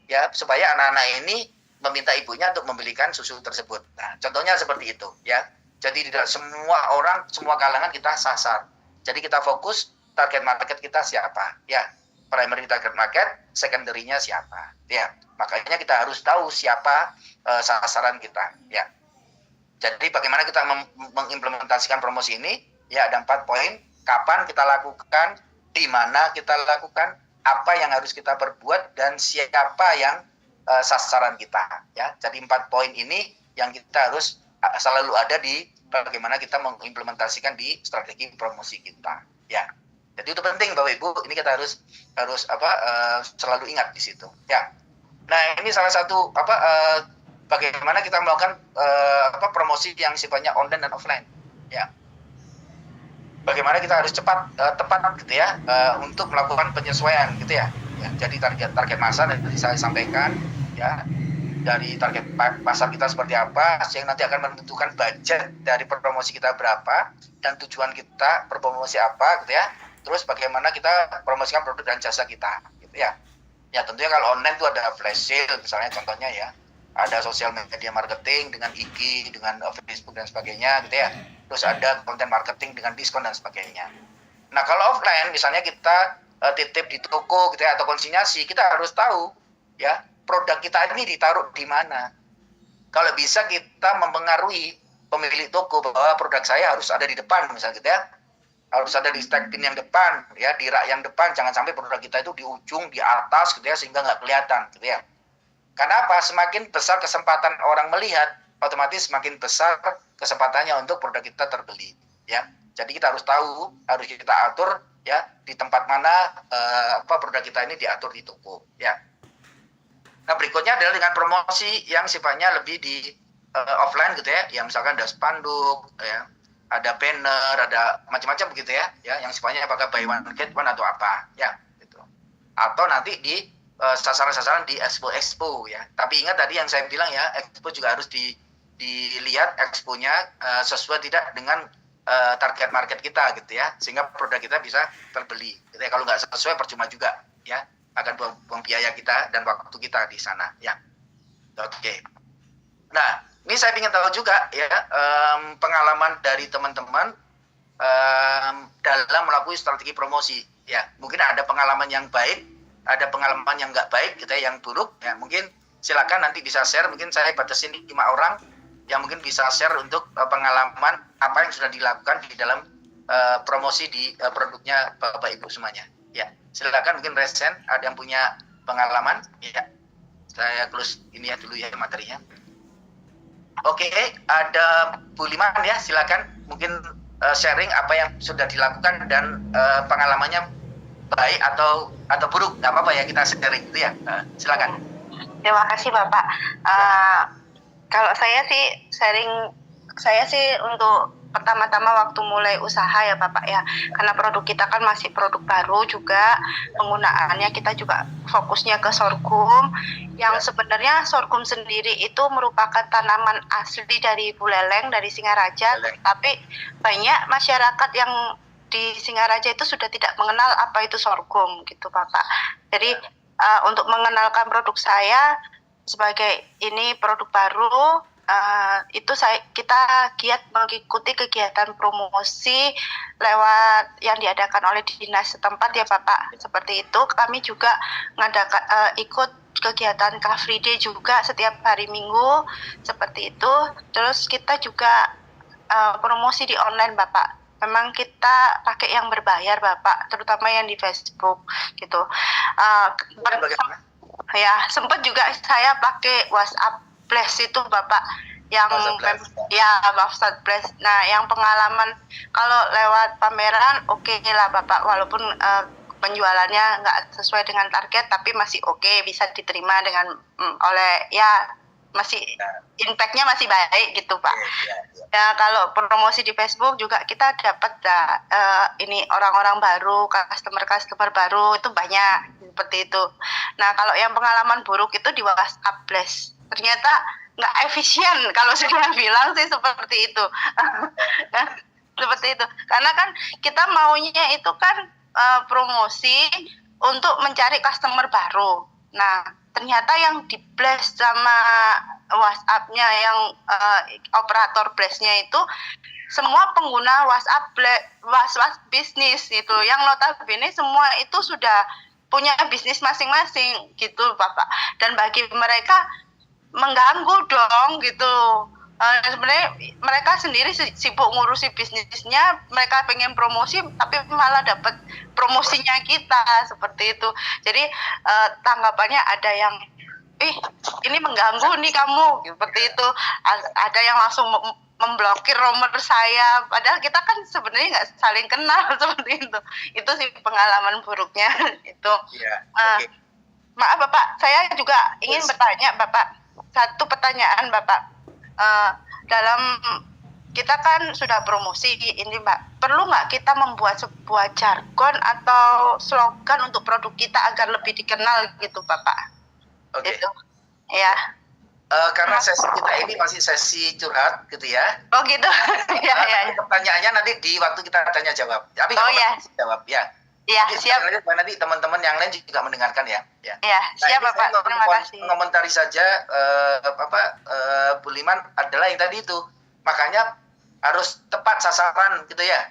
Ya, supaya anak-anak ini meminta ibunya untuk membelikan susu tersebut. Nah, contohnya seperti itu ya. Jadi tidak semua orang, semua kalangan kita sasar. Jadi kita fokus target market kita siapa? Ya, primary target market, secondary-nya siapa? Ya, makanya kita harus tahu siapa sasaran kita. Ya. Jadi bagaimana kita mengimplementasikan promosi ini? Ya, ada 4 poin. Kapan kita lakukan? Di mana kita lakukan? Apa yang harus kita perbuat? Dan siapa yang sasaran kita? Ya, jadi 4 poin ini yang kita harus selalu ada di bagaimana kita mengimplementasikan di strategi promosi kita. Ya, jadi itu penting Bapak Ibu. Ini kita harus selalu ingat di situ. Ya. Nah, ini salah satu bagaimana kita melakukan promosi yang sifatnya online dan offline. Ya. Bagaimana kita harus tepat gitu ya untuk melakukan penyesuaian gitu ya. Ya, jadi target masa dan tadi saya sampaikan ya, dari target pasar kita seperti apa yang nanti akan menentukan budget dari promosi kita berapa dan tujuan kita berpromosi apa gitu ya. Terus bagaimana kita promosikan produk dan jasa kita gitu ya. Ya tentunya kalau online itu ada flash sale misalnya contohnya ya. Ada sosial media marketing dengan IG, dengan Facebook dan sebagainya gitu ya. Terus ada konten marketing dengan diskon dan sebagainya. Nah kalau offline misalnya kita titip di toko gitu ya, atau konsinyasi, kita harus tahu ya produk kita ini ditaruh di mana. Kalau bisa kita mempengaruhi pemilik toko bahwa produk saya harus ada di depan misalnya gitu ya. Harus ada di stack pin yang depan ya, di rak yang depan, jangan sampai produk kita itu di ujung, di atas gitu ya, sehingga nggak kelihatan gitu ya. Karena apa? Semakin besar kesempatan orang melihat, otomatis semakin besar kesempatannya untuk produk kita terbeli ya. Jadi kita harus tahu, harus kita atur ya di tempat mana produk kita ini diatur di toko ya. Nah berikutnya adalah dengan promosi yang sifatnya lebih di offline gitu ya, yang misalkan ada spanduk ya, ada banner, ada macam-macam begitu ya, yang sifatnya apakah buy one get one atau apa ya gitu. Atau nanti di sasaran-sasaran di expo ya. Tapi ingat tadi yang saya bilang ya, expo juga harus dilihat exponya sesuai tidak dengan target market kita gitu ya, sehingga produk kita bisa terbeli gitu ya. Kalau nggak sesuai percuma juga ya, akan buang biaya kita dan waktu kita di sana ya. Oke. Nah ini saya ingin tahu juga ya pengalaman dari teman-teman dalam melakukan strategi promosi ya. Mungkin ada pengalaman yang baik, ada pengalaman yang nggak baik gitu ya, yang buruk ya. Mungkin silakan nanti bisa share, mungkin saya batasin 5 orang yang mungkin bisa share untuk pengalaman apa yang sudah dilakukan di dalam promosi di produknya Bapak Ibu semuanya. Ya, silakan mungkin Resen ada yang punya pengalaman ya. Saya close ini ya dulu ya materinya. Oke, ada Bu Liman ya, silakan mungkin sharing apa yang sudah dilakukan dan pengalamannya baik atau buruk, nggak apa-apa ya kita sharing itu ya. Silakan. Terima kasih Bapak. Kalau saya sih untuk pertama-tama waktu mulai usaha ya Bapak ya, karena produk kita kan masih produk baru juga, penggunaannya kita juga fokusnya ke sorghum, yang sebenarnya sorghum sendiri itu merupakan tanaman asli dari Buleleng, dari Singaraja, tapi banyak masyarakat yang di Singaraja itu sudah tidak mengenal apa itu sorghum gitu Bapak. Jadi untuk mengenalkan produk saya sebagai ini produk baru, itu kita giat mengikuti kegiatan promosi lewat yang diadakan oleh dinas setempat ya Bapak. Seperti itu kami juga ngadakan ikut kegiatan Car Free Day juga setiap hari Minggu seperti itu. Terus kita juga promosi di online Bapak. Memang kita pakai yang berbayar Bapak, terutama yang di Facebook gitu. Ya sempat juga saya pakai WhatsApp Blast itu Bapak, yang WhatsApp Blast. Nah yang pengalaman kalau lewat pameran oke lah Bapak, walaupun penjualannya nggak sesuai dengan target tapi masih oke, bisa diterima dengan oleh ya masih impact-nya masih baik gitu Pak. Ya kalau promosi di Facebook juga kita dapat ini orang-orang baru, customer baru itu banyak seperti itu. Nah kalau yang pengalaman buruk itu di WhatsApp Blast, ternyata nggak efisien kalau sudah bilang sih seperti itu. Seperti itu. Karena kan kita maunya itu kan promosi untuk mencari customer baru. Nah, ternyata yang di blast sama WhatsApp-nya yang operator blast-nya itu semua pengguna WhatsApp bisnis gitu. Yang notabene semua itu sudah punya bisnis masing-masing gitu, Bapak. Dan bagi mereka mengganggu dong gitu. Sebenarnya mereka sendiri sibuk ngurusi bisnisnya, mereka pengen promosi tapi malah dapat promosinya kita seperti itu. Jadi tanggapannya ada yang ini mengganggu nih kamu seperti itu, ada yang langsung memblokir nomor saya, padahal kita kan sebenarnya nggak saling kenal seperti itu sih pengalaman buruknya itu. Maaf Bapak, saya juga ingin bertanya Bapak, satu pertanyaan Bapak. Dalam kita kan sudah promosi ini Mbak, perlu nggak kita membuat sebuah jargon atau slogan untuk produk kita agar lebih dikenal gitu Bapak? Itu ya. Karena sesi kita ini masih sesi curhat gitu ya. Oh gitu. Ya. Pertanyaannya nanti di waktu kita tanya jawab. Tapi jawab ya. Iya, siap. Nanti teman-teman yang lain juga mendengarkan ya. Iya, siap Bapak. Terima kasih. Mengomentari saja Bu Liman adalah yang tadi itu. Makanya harus tepat sasaran gitu ya.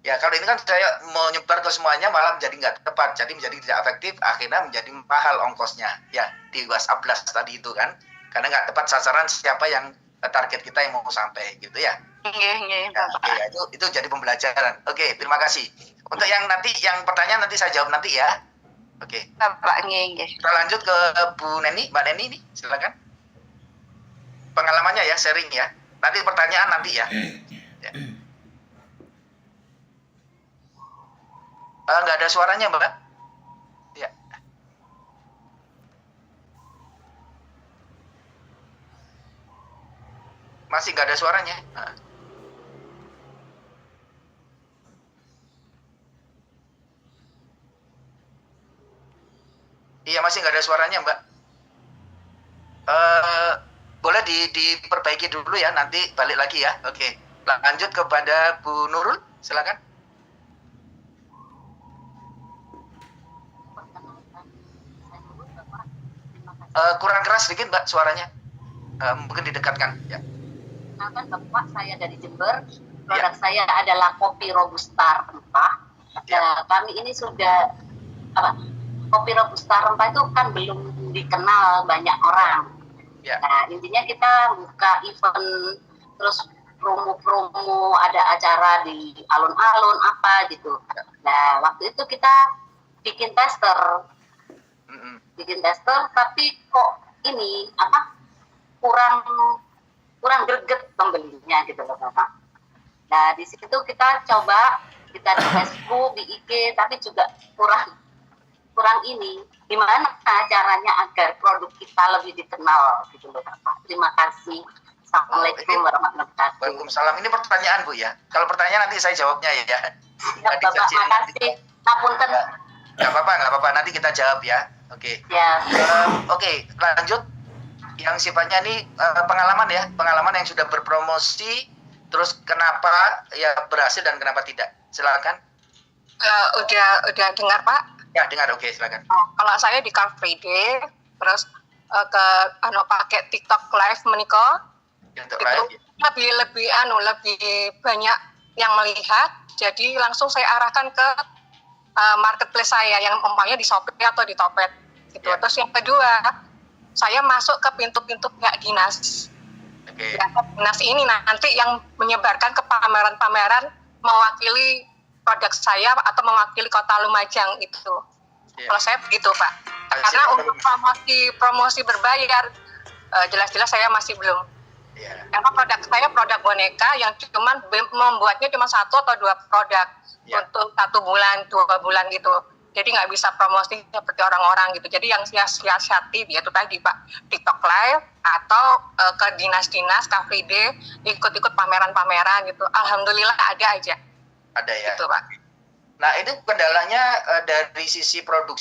Ya, kalau ini kan saya mau nyebar ke semuanya malah menjadi nggak tepat, jadi menjadi tidak efektif, akhirnya menjadi mahal ongkosnya. Ya, di WhatsApp Blast tadi itu kan. Karena nggak tepat sasaran siapa yang target kita yang mau sampai gitu ya. Iya, Bapak. Ya, itu jadi pembelajaran. Oke, terima kasih. Untuk yang pertanyaan nanti saya jawab nanti ya. Oke. Bapak, nggih. Kita lanjut ke Bu Neni, Mbak Neni nih, silakan. Pengalamannya ya, sharing ya. Nanti pertanyaan nanti ya. Nggak ada suaranya Mbak. Ya. Masih nggak ada suaranya. Iya, masih nggak ada suaranya Mbak. Boleh diperbaiki dulu ya, nanti balik lagi ya. Oke, lanjut kepada Bu Nurul, silakan. Kurang keras sedikit Mbak suaranya, mungkin didekatkan ya. Kan Bapak, saya dari Jember, produk saya adalah kopi Robusta rempah. Kami ini sudah kopi Robusta rempah itu kan belum dikenal banyak orang. Nah, intinya kita buka event, terus promo-promo, ada acara di alun-alun apa gitu. Nah, waktu itu kita bikin tester, tapi kok ini kurang greget pembelinya gitu loh Bapak. Nah, di situ kita coba, kita di Facebook, di IG, tapi juga kurang ini. Gimana caranya agar produk kita lebih dikenal gitu loh Bapak. Terima kasih. Assalamualaikum warahmatullahi wabarakatuh. Waalaikumsalam. Ini pertanyaan Bu ya. Kalau pertanyaan nanti saya jawabnya ya. Bapak, makasih. Ngapunten. Nggak apa-apa. Nanti kita jawab ya. Oke. Ya. Oke, lanjut. Yang sifatnya ini pengalaman yang sudah berpromosi, terus kenapa ya berhasil dan kenapa tidak. Silakan. Udah dengar Pak? Ya, dengar. Oke, silakan. Kalau saya di Car Free Day, terus pakai TikTok Live meniko, itu lebih banyak yang melihat, jadi langsung saya arahkan ke marketplace saya yang umpamanya di Shopee atau di Topet gitu. Terus yang kedua, saya masuk ke pintu-pintu pihak dinas. Dinas ini nanti yang menyebarkan ke pameran-pameran mewakili produk saya atau mewakili Kota Lumajang itu. Kalau saya begitu Pak. Karena untuk promosi berbayar jelas-jelas saya masih belum. Karena produk saya produk boneka yang membuatnya cuma 1 atau 2 produk untuk 1 bulan, 2 bulan gitu. Jadi nggak bisa promosi seperti orang-orang gitu. Jadi yang siasati dia itu tadi Pak, TikTok Live atau atau ke dinas-dinas, Car Free Day, ikut-ikut pameran-pameran gitu. Alhamdulillah ada aja. Ada ya. Gitu, Pak. Nah, itu kendalanya dari sisi produksi